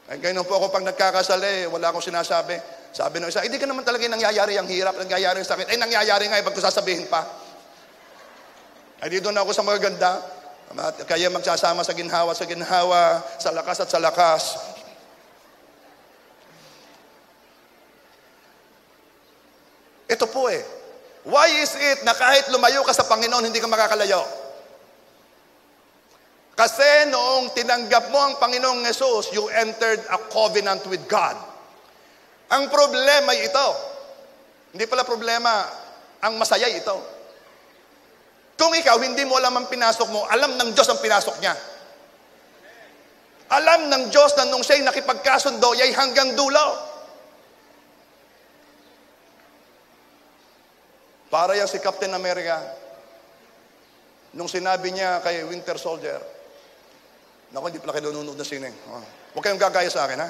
Ay, ganyan po ako pag nagkakasal wala akong sinasabi. Sabi ng isa, hindi ka naman talaga nangyayari ang hirap, nangyayari ang sakit. Ay, nangyayari nga, ba't ko sasabihin pa? Ay, dito na ako sa magaganda. Kaya magsasama sa ginhawa, sa lakas at sa lakas. Ito po Why is it na kahit lumayo ka sa Panginoon, hindi ka makakalayo? Kasi noong tinanggap mo ang Panginoong Yesus, you entered a covenant with God. Ang problema ay ito. Hindi pala problema, ang masaya ito. Kung ikaw, hindi mo alam ang pinasok mo, alam ng Diyos ang pinasok niya. Alam ng Diyos na nung siya'y nakipagkasundo, yay hanggang dulo. Para yan si Captain America. Nung sinabi niya kay Winter Soldier, naku, hindi pala kayo nunod na sine. Huwag kayong gagaya sa akin,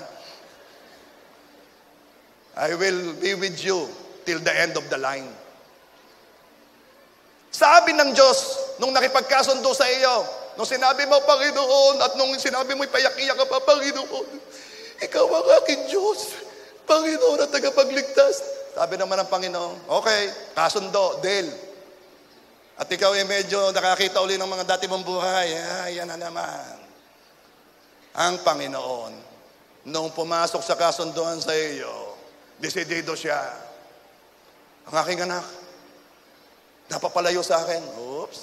I will be with you till the end of the line. Sabi ng Diyos, nung nakipagkasundo sa iyo, Nung sinabi mo, Panginoon, at nung sinabi mo, ipayak-iyak ka pa, Panginoon, ikaw ang aking Diyos, Panginoon at tagapagligtas. Sabi naman ng Panginoon, okay, kasundo, deal. At ikaw ay medyo nakakita uli ng mga dati mong buhay. Yan na naman. Ang Panginoon, nung pumasok sa kasunduan sa iyo, desidido siya. Ang aking anak, napapalayo sa akin. Oops.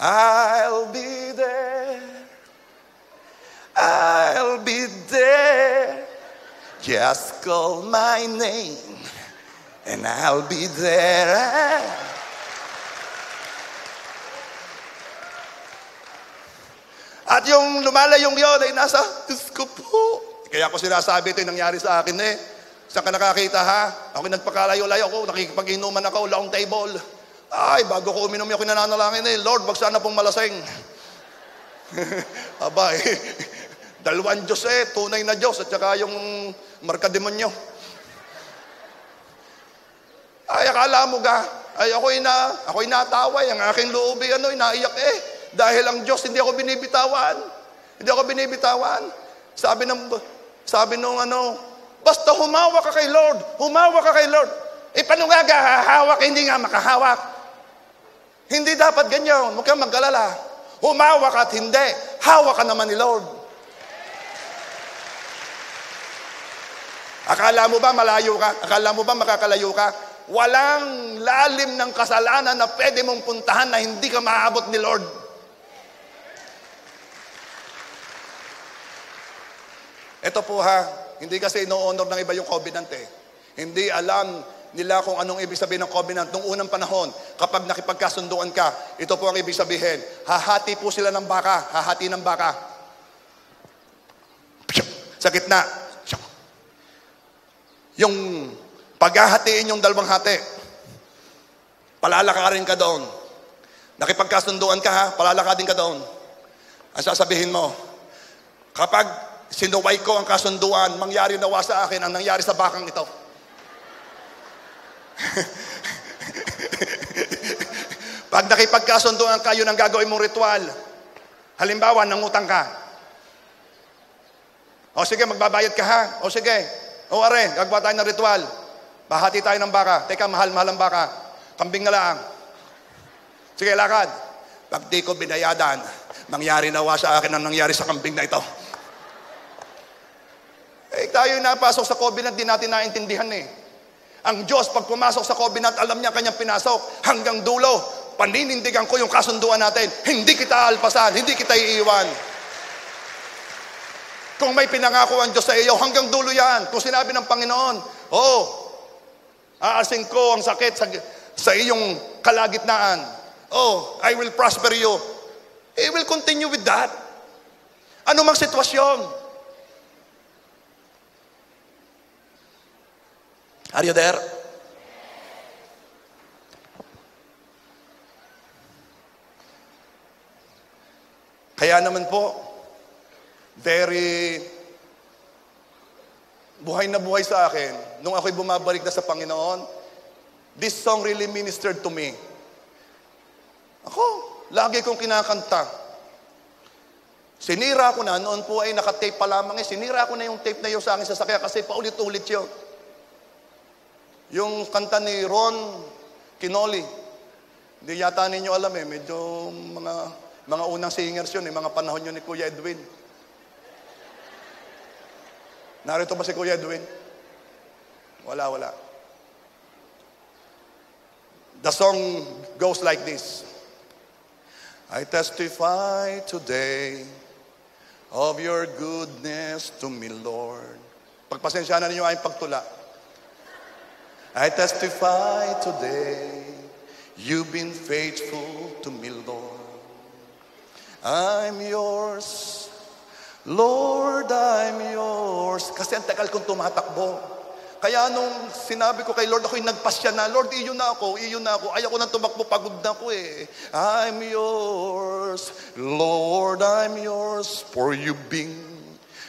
I'll be there. I'll be there. Just call my name and I'll be there. At yung lumalayong yun ay nasa, Diyos ko po. Kaya ako sinasabi ito yung nangyari sa akin eh. Saan ka nakakita ha? Ako nagpakalayo-layo ako, nakikipag-inuman ako, long table. Ay, bago ko uminom yung kinanalangin eh, Lord, wag sana pong malasing. Aba eh, dalawang Diyos eh, tunay na Diyos, at saka yung markademonyo. Ay, akala mo ga, ay ako'y nataway, ang aking loob ay naiyak eh. Dahil ang Diyos, hindi ako binibitawan. Hindi ako binibitawan. Sabi nung basta humawa ka kay Lord. Humawa ka kay Lord. Eh, paano nga hahawak, hindi nga makahawak? Hindi dapat ganyan. Huwag kang magkalala. Humawa ka at hindi. Hawak ka naman ni Lord. Akala mo ba malayo ka? Akala mo ba makakalayo ka? Walang lalim ng kasalanan na pwede mong puntahan na hindi ka maaabot ni Lord. Ito po ha, hindi kasi ino-honor ng iba yung covenant eh. Hindi alam nila kung anong ibig sabihin ng covenant. Nung unang panahon, kapag nakipagkasunduan ka, ito po ang ibig sabihin. Hahati po sila ng baka. Hahati ng baka. Sa gitna. Yung paghahatiin yung dalawang hati. Palalakarin ka doon. Nakipagkasunduan ka ha, palalakarin ka doon. Ang sasabihin mo, kapag sinuway ko ang kasunduan, mangyari nawa sa akin ang nangyari sa bakang ito. Pag nakipagkasunduan kayo ng gagawin mong ritual, halimbawa, nangutang ka. O sige, magbabayad ka ha. O sige, o are, gagawa tayo ng ritual. Bahati tayo ng baka. Teka, mahal ang baka. Kambing na lang. Sige, lakad. Pag di ko binayadan, mangyari nawa sa akin ang nangyari sa kambing na ito. Eh, tayo napasok sa covenant, di natin naintindihan eh. Ang Diyos, pag pumasok sa covenant, alam niya kanyang pinasok. Hanggang dulo, paninindigan ko yung kasunduan natin. Hindi kita alpasan, hindi kita iiwan. Kung may pinangako ang Diyos sa iyo, hanggang dulo yan. Kung sinabi ng Panginoon, aasin ko ang sakit sa iyong kalagitnaan. I will prosper you. He will continue with that. Ano mang sitwasyon. Are you there? Kaya naman po, buhay na buhay sa akin, nung ako'y bumabalik na sa Panginoon, this song really ministered to me. Ako, lagi kong kinakanta. Sinira ko na, noon po ay nakatape pa lamang sinira ko na yung tape na yun sa akin sasakyan kasi paulit-ulit yun. Yung kanta ni Ron Kinoli, hindi yata ninyo alam medyo mga unang singers yun, mga panahon yun ni Kuya Edwin. Narito ba si Kuya Edwin? Wala. The song goes like this. I testify today of your goodness to me, Lord. Pagpasensya na ninyo ay pagtula. I testify today, you've been faithful to me, Lord. I'm yours, Lord, I'm yours. Kasi ang tagal kong tumatakbo. Kaya nung sinabi ko kay Lord, ako'y nagpasya na, Lord, iyon na ako. Ayaw ko nang tumakbo, pagod na ako eh. I'm yours, Lord, I'm yours, for you being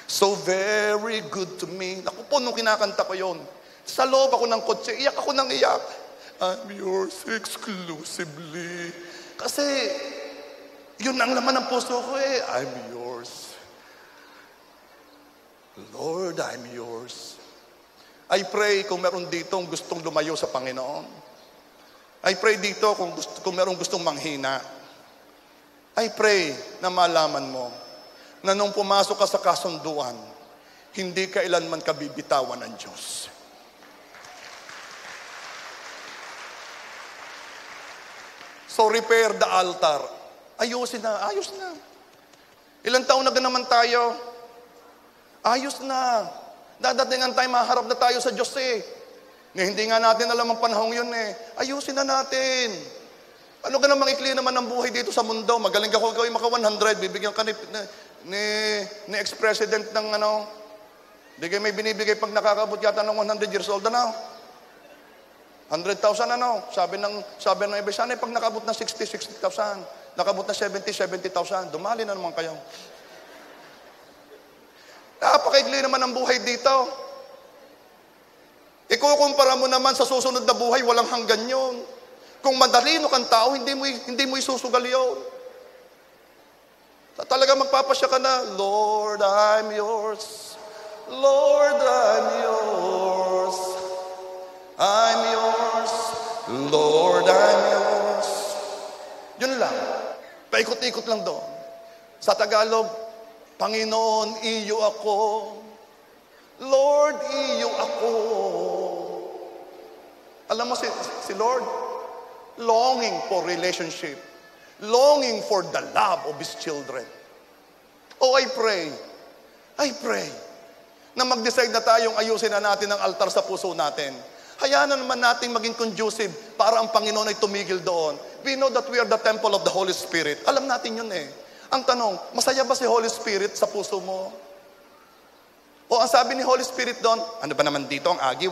so very good to me. Naku po, nung kinakanta ko yon, sa loob ako ng kotse, iyak ako ng iyak. I'm yours exclusively. Kasi, Yun ang laman ng puso ko eh. I'm yours. Lord, I'm yours. I pray kung meron ditong gustong lumayo sa Panginoon. I pray dito kung meron gustong manghina. I pray na malaman mo na nung pumasok ka sa kasunduan, hindi kailanman ka bibitawan ng Diyos. So repair the altar. Ayusin na, ayos na. Ilang taon na naman tayo? Ayos na. Dadatingan tayo, maharap na tayo sa Diyos eh. Hindi nga natin alam ang panahong yun eh. Ayusin na natin. Ano ka namang ikli naman ng buhay dito sa mundo? Magaling ka gawin maka 100, bibigyan ka ni ex-president ng ano. Hindi kayo may binibigay pag nakakabot yata ng 100 years old na. 100,000 ano? Sabi ng iba, sana pag nakabot ng 60,000. Nakabot na 70,000. Dumali na naman kayo. Napakaigli naman ang buhay dito. Ikukumpara mo naman sa susunod na buhay, walang hanggan yun. Kung madalino kang tao, hindi mo isusugal yun. Talaga magpapasya ka na, Lord, I'm yours. Lord, I'm yours. I'm yours. Lord, I'm yours. Yun lang. Paikot-ikot lang doon. Sa Tagalog, Panginoon, iyo ako. Lord, iyo ako. Alam mo si Lord, longing for relationship. Longing for the love of His children. Oh, I pray na mag-decide na tayong ayusin na natin ang altar sa puso natin. Hayaan na naman natin maging conducive para ang Panginoon ay tumigil doon. We know that we are the temple of the Holy Spirit. Alam natin yun eh. Ang tanong, masaya ba si Holy Spirit sa puso mo? O ang sabi ni Holy Spirit doon, ano ba naman dito, ang agiw.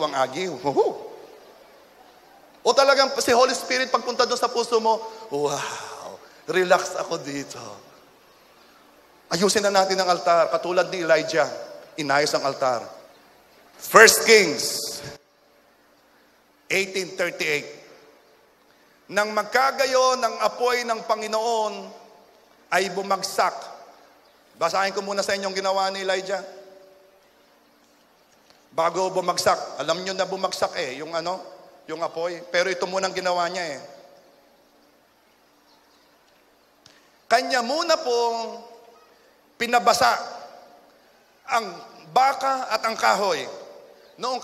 O talagang si Holy Spirit pagpunta doon sa puso mo, wow, relax ako dito. Ayusin na natin ang altar, katulad ni Elijah, inayos ang altar. 1 Kings 18:38. Nang magkagayo ng apoy ng Panginoon ay bumagsak. Basahin ko muna sa inyong ginawa ni Elijah. Bago bumagsak, alam nyo na bumagsak eh, yung apoy. Pero ito munang ginawa niya eh. Kanya muna pong pinabasa ang baka at ang kahoy. Noong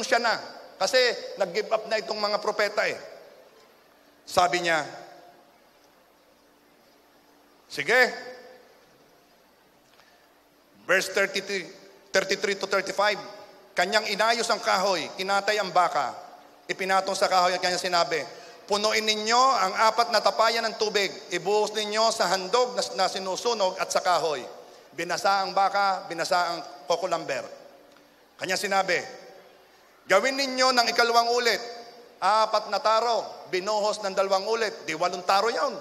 siya na. Kasi nag-give up na itong mga propeta eh. Sabi niya, sige. Verse 33 to 35. Kanyang inayos ang kahoy, kinatay ang baka, ipinatong sa kahoy at kanyang sinabi, punuin ninyo ang 4 na tapayan ng tubig, ibuhos ninyo sa handog na sinusunog at sa kahoy. Binasa ang baka, binasa ang kokolamber. Kanyang sinabi, gawin ninyo ng 2 ulit, 4 na taro, binuhos ng 2 ulit, di 8 taro yun.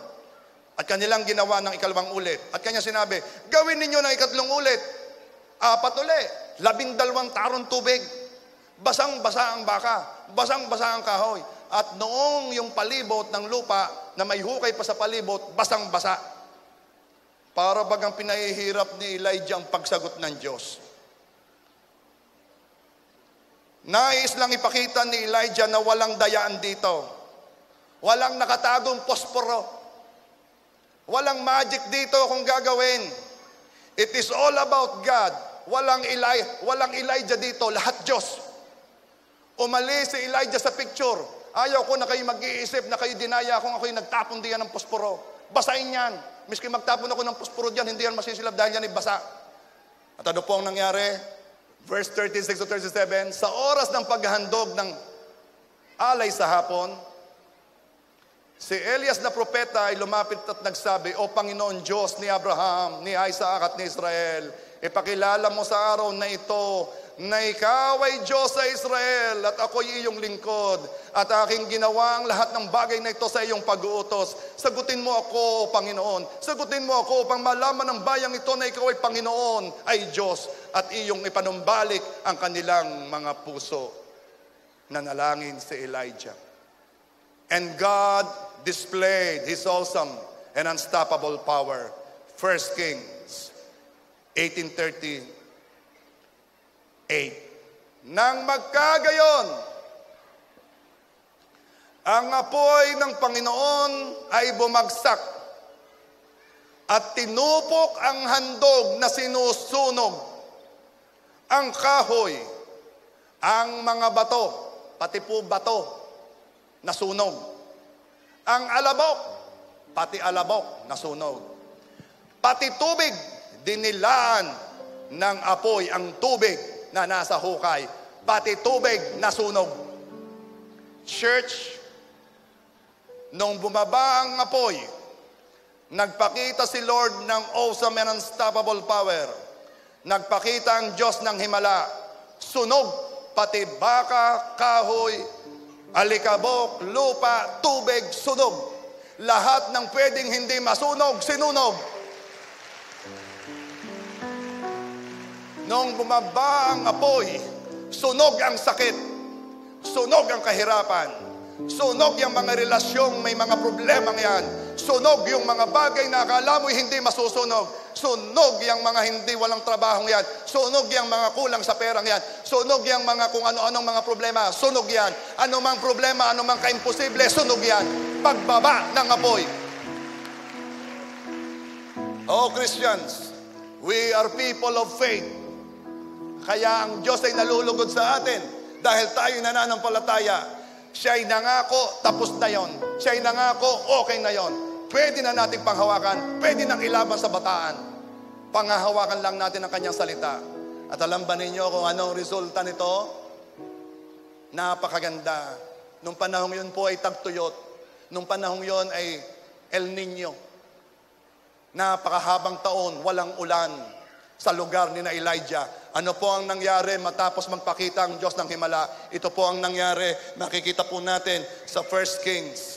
At kanilang ginawa ng 2 ulit. At kanya sinabi, gawin ninyo ng 3 ulit, 4 ulit, 12 tarong tubig. Basang-basa ang baka, basang-basa ang kahoy. At noong yung palibot ng lupa na may hukay pa sa palibot, basang-basa. Para bagang pinahihirap ni Elijah ang pagsagot ng Diyos. Nais lang ipakita ni Elijah na walang dayaan dito. Walang nakatagong posporo. Walang magic dito kung gagawin. It is all about God. Walang Elijah dito, lahat Diyos. Umalis si Elijah sa picture. Ayaw ko na kayo mag-iisip na kayo dinaya kung ako'y nagtapon diyan ng posporo. Basahin yan. Miski magtapon ako ng posporo diyan, hindi yan masisilab dahil yan ay basa. At ano po ang nangyari? Verse 36 to 37, sa oras ng paghahandog ng alay sa hapon, si Elias na propeta ay lumapit at nagsabi, O Panginoon Diyos ni Abraham, ni Isaac at ni Israel, ipakilala mo sa araw na ito na ikaw ay Diyos sa Israel at ako'y iyong lingkod at aking ginawa ang lahat ng bagay na ito sa iyong pag-uutos. Sagutin mo ako, O Panginoon. Sagutin mo ako upang malaman ng bayang ito na ikaw ay Panginoon, ay Diyos at iyong ipanumbalik ang kanilang mga puso. Nanalangin si Elijah. And God displayed His awesome and unstoppable power. 1 Kings 18:38. Nang magkagayon, ang apoy ng Panginoon ay bumagsak at tinupok ang handog na sinusunog, ang kahoy, ang mga bato, pati po bato, nasunog. Ang alabok, pati alabok, nasunog. Pati tubig, dinilaan ng apoy ang tubig na nasa hukay. Pati tubig, nasunog. Church, nung bumaba ang apoy, nagpakita si Lord ng awesome and unstoppable power. Nagpakita ang Diyos ng himala. Sunog, pati baka, kahoy, alikabok, lupa, tubig, sunog. Lahat ng pwedeng hindi masunog, sinunog. Nung bumaba ang apoy, sunog ang sakit, sunog ang kahirapan, sunog yung mga relasyong may mga problemang yan, sunog yung mga bagay na akala mo'y hindi masusunog, sunog yung mga hindi walang trabahong yan, sunog yung mga kulang sa perang yan, sunog yung mga kung ano-anong mga problema, sunog yan. Anumang problema, anumang kaimposible, sunog yan. Pagbaba ng apoy. Oh Christians, we are people of faith. Kaya ang Diyos ay nalulugod sa atin dahil tayo nananampalataya. Siya'y nangako, tapos na yon. Siya'y nangako, okay na yon. Pwede na nating panghawakan, pwede nang ilaban sa bataan. Panghahawakan lang natin ang kanyang salita. At alam ba ninyo kung anong resulta nito? Napakaganda. Nung panahong yun po ay tagtuyot. Nung panahong yun ay El Nino. Napakahabang taon, walang ulan sa lugar ni na Elijah. Ano po ang nangyari matapos magpakita ang Diyos ng himala? Ito po ang nangyari. Makikita po natin sa 1 Kings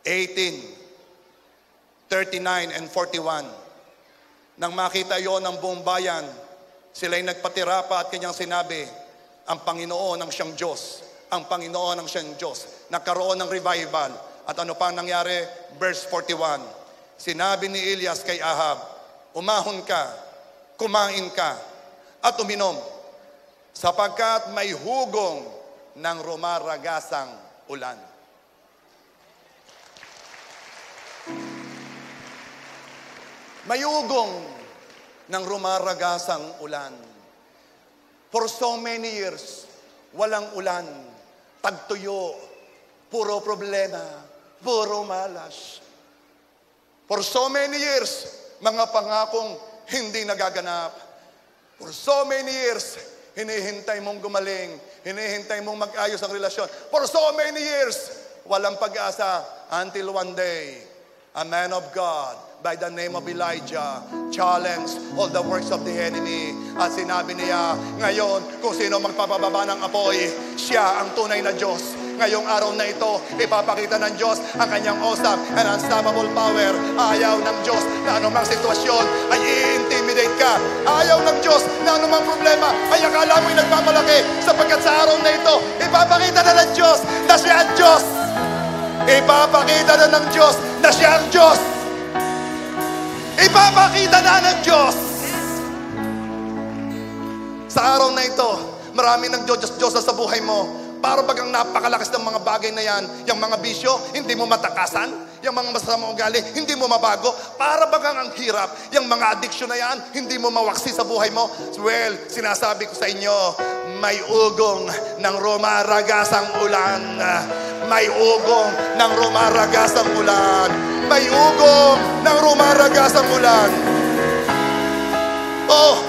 18:39 and 41. Nang makita yon ng buong bayan, sila'y nagpatira pa at kanyang sinabi, ang Panginoon ang siyang Diyos. Ang Panginoon ang siyang Diyos. Nagkaroon ng revival. At ano pa ang nangyari? Verse 41. Sinabi ni Elias kay Ahab, umahon ka, kumain ka, at uminom, sapagkat may hugong ng rumaragasang ulan. May hugong ng rumaragasang ulan. For so many years, walang ulan, tagtuyo, puro problema, puro malas. For so many years, mga pangakong hindi nagaganap. For so many years, hinihintay mong gumaling, hinihintay mong mag-ayos ang relasyon. For so many years, walang pag-asa until one day, a man of God by the name of Elijah challenged all the works of the enemy. At sinabi niya, ngayon, kung sino magpapababa ng apoy, siya ang tunay na Diyos. Ngayong araw na ito, ipapakita ng Diyos ang kanyang awesome and unstoppable power. Ayaw ng Diyos na anumang sitwasyon ay i-intimidate ka. Ayaw ng Diyos na anumang problema ay akala mo'y nagmamalaki. Sapagkat sa araw na ito, ipapakita na ng Diyos na siya ang Diyos. Ipapakita na ng Diyos na siya ang Diyos. Ipapakita na ng Diyos. Sa araw na ito, marami ng Diyos sa buhay mo. Para bagang napakalakas ng mga bagay na yan. Yung mga bisyo, hindi mo matakasan. Yung mga masamang ugali, hindi mo mabago. Para bagang ang hirap. Yung mga addiction na yan, hindi mo mawaksi sa buhay mo. Well, sinasabi ko sa inyo, may ugong ng rumaragasang ulan. May ugong ng rumaragasang ulan. May ugong ng rumaragasang ulan. Oh,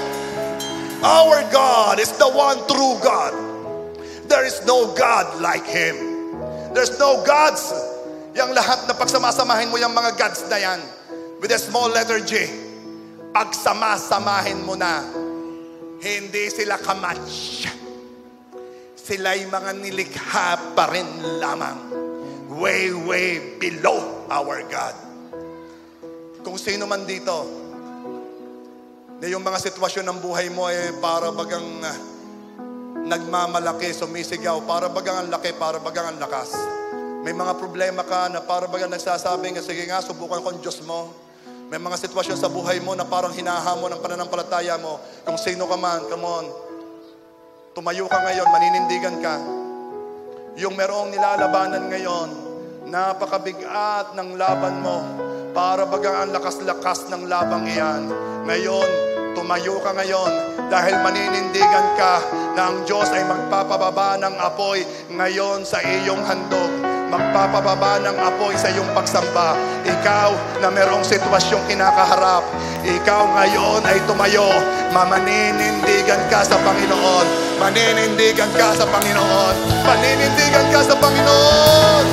our God is the one true God. There is no God like Him. There's no gods. Yang lahat na pagsamasamahin mo yung mga gods na yan, with a small letter J, pagsamasamahin mo na, hindi sila kamatch. Sila'y mga nilikha pa rin lamang. Way, way below our God. Kung sino man dito, na yung mga sitwasyon ng buhay mo ay para bagang nagmamalaki, sumisigaw, para bagang ang laki, para bagang ang lakas. May mga problema ka na parang baga nagsasabing, sige nga, subukan ko ang Diyos mo. May mga sitwasyon sa buhay mo na parang hinahamon ang pananampalataya mo. Kung sino ka man, come on. Tumayo ka ngayon, maninindigan ka. Yung merong nilalabanan ngayon, napakabigat ng laban mo. Para baga ang lakas-lakas ng labang iyan. Ngayon, tumayo ka ngayon dahil maninindigan ka na ang Diyos ay magpapababa ng apoy ngayon sa iyong handog. Magpapababa ng apoy sa iyong pagsamba. Ikaw na merong sitwasyong kinakaharap, ikaw ngayon ay tumayo. Maninindigan ka sa Panginoon. Maninindigan ka sa Panginoon. Maninindigan ka sa Panginoon.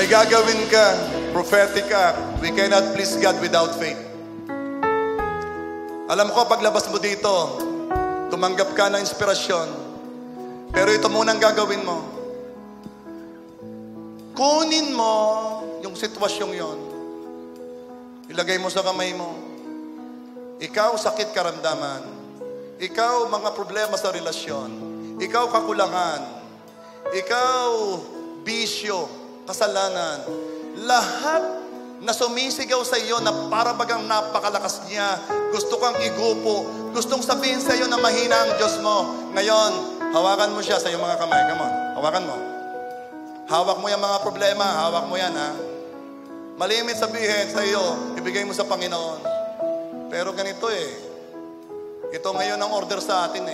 Gagawin ka, prophetic ka, we cannot please God without faith. Alam ko, paglabas mo dito, tumanggap ka ng inspirasyon. Pero ito munang gagawin mo. Kunin mo yung sitwasyong yon. Ilagay mo sa kamay mo. Ikaw, sakit karamdaman. Ikaw, mga problema sa relasyon. Ikaw, kakulangan. Ikaw, bisyo, kasalanan, lahat na sumisigaw sa iyo na para bagang napakalakas niya, gusto kang igupo, gustong sabihin sa iyo na mahina ang Diyos mo. Ngayon, hawakan mo siya sa iyong mga kamay. Come on, hawakan mo. Hawak mo yung mga problema, hawak mo yan, ha? Malimit sabihin sa iyo, ibigay mo sa Panginoon. Pero ganito ito ngayon ang order sa atin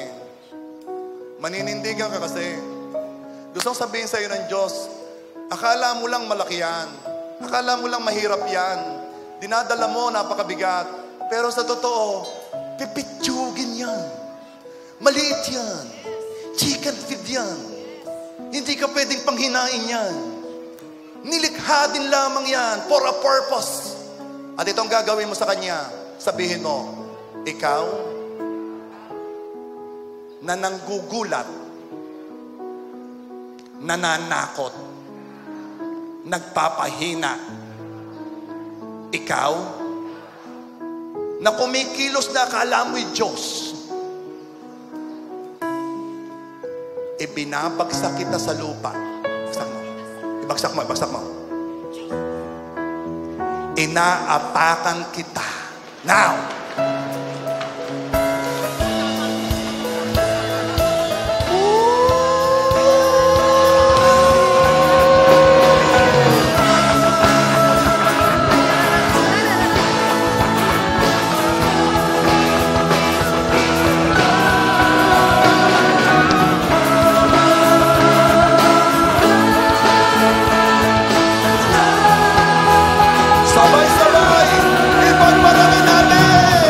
Maninindigan ka kasi. Gustong sabihin sa iyo ng Diyos, akala mo lang malaki yan. Akala mo lang mahirap yan. Dinadala mo, napakabigat. Pero sa totoo, pipitsugin yan. Maliit yan. Chicken feed yan. Hindi ka pwedeng panghinain yan. Nilikha din lamang yan for a purpose. At itong gagawin mo sa Kanya, sabihin mo, ikaw na nanggugulat, nananakot, nagpapahina. Ikaw, na kumikilos na akala mo'y Diyos, ibinabagsak kita sa lupa. Bagsak mo. Ibagsak mo, ibagsak mo. Inaapakan kita. Now! Sabay-sabay, ipagmalaki natin!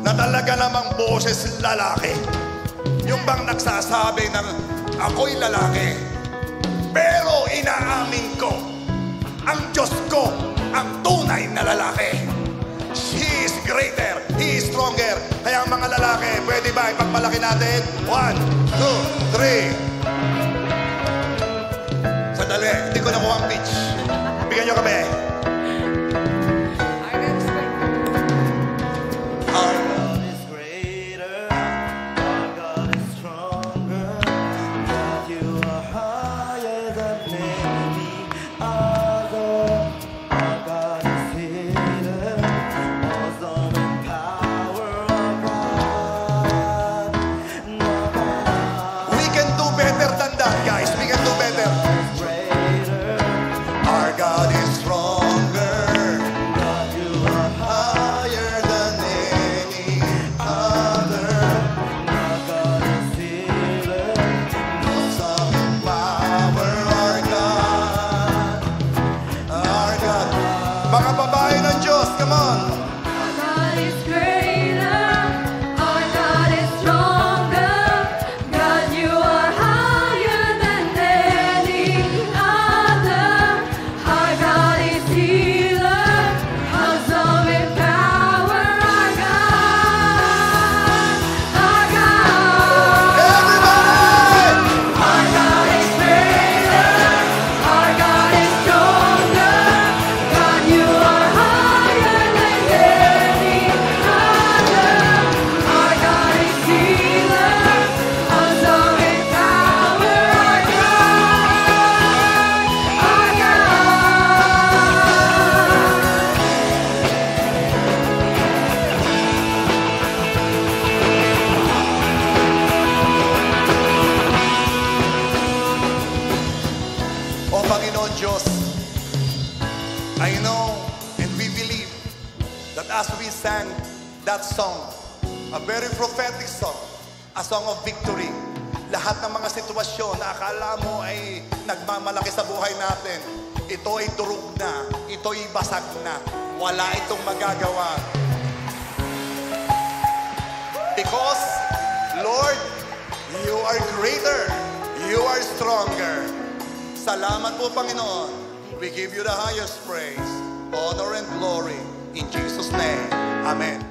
na talaga namang boses lalaki. Yung bang nagsasabi ng ako'y lalaki. Pero inaamin ko, ang Diyos ko, ang tunay na lalaki. He is greater, He is stronger. Kaya ang mga lalaki, pwede ba ipagmalaki natin? 1, 2, 3. Sandali, hindi ko nakuha ang pitch. Bigyan nyo kami. Our God is greater, our God is stronger. God, you are higher than any other. Our God is healer, awesome in power of God. We can do better than that, guys. We can do better. Greater, Our God is stronger, God, you are higher than any other. our God is healer. Awesome in power, our God. Our God. Mga babae ng Diyos, come on. Our God is greater, our God is stronger. God, you are higher than any other. Our God is healer, awesome in power. Our God, our God. Everybody! Our God is greater, our God is stronger. God, you are higher than any other. Our God is healer, awesome in power. Our God, our God. O Panginoon Diyos, I know and we believe that as we sang that song, a very prophetic song, a song of victory, lahat ng mga sitwasyon na akala mo ay nagmamalaki sa buhay natin, ito ay durog na, ito ay basag na, wala itong magagawa. Because, Lord, you are greater, you are stronger. Salamat po, Panginoon. We give you the highest praise, honor, and glory. In Jesus' name, Amen.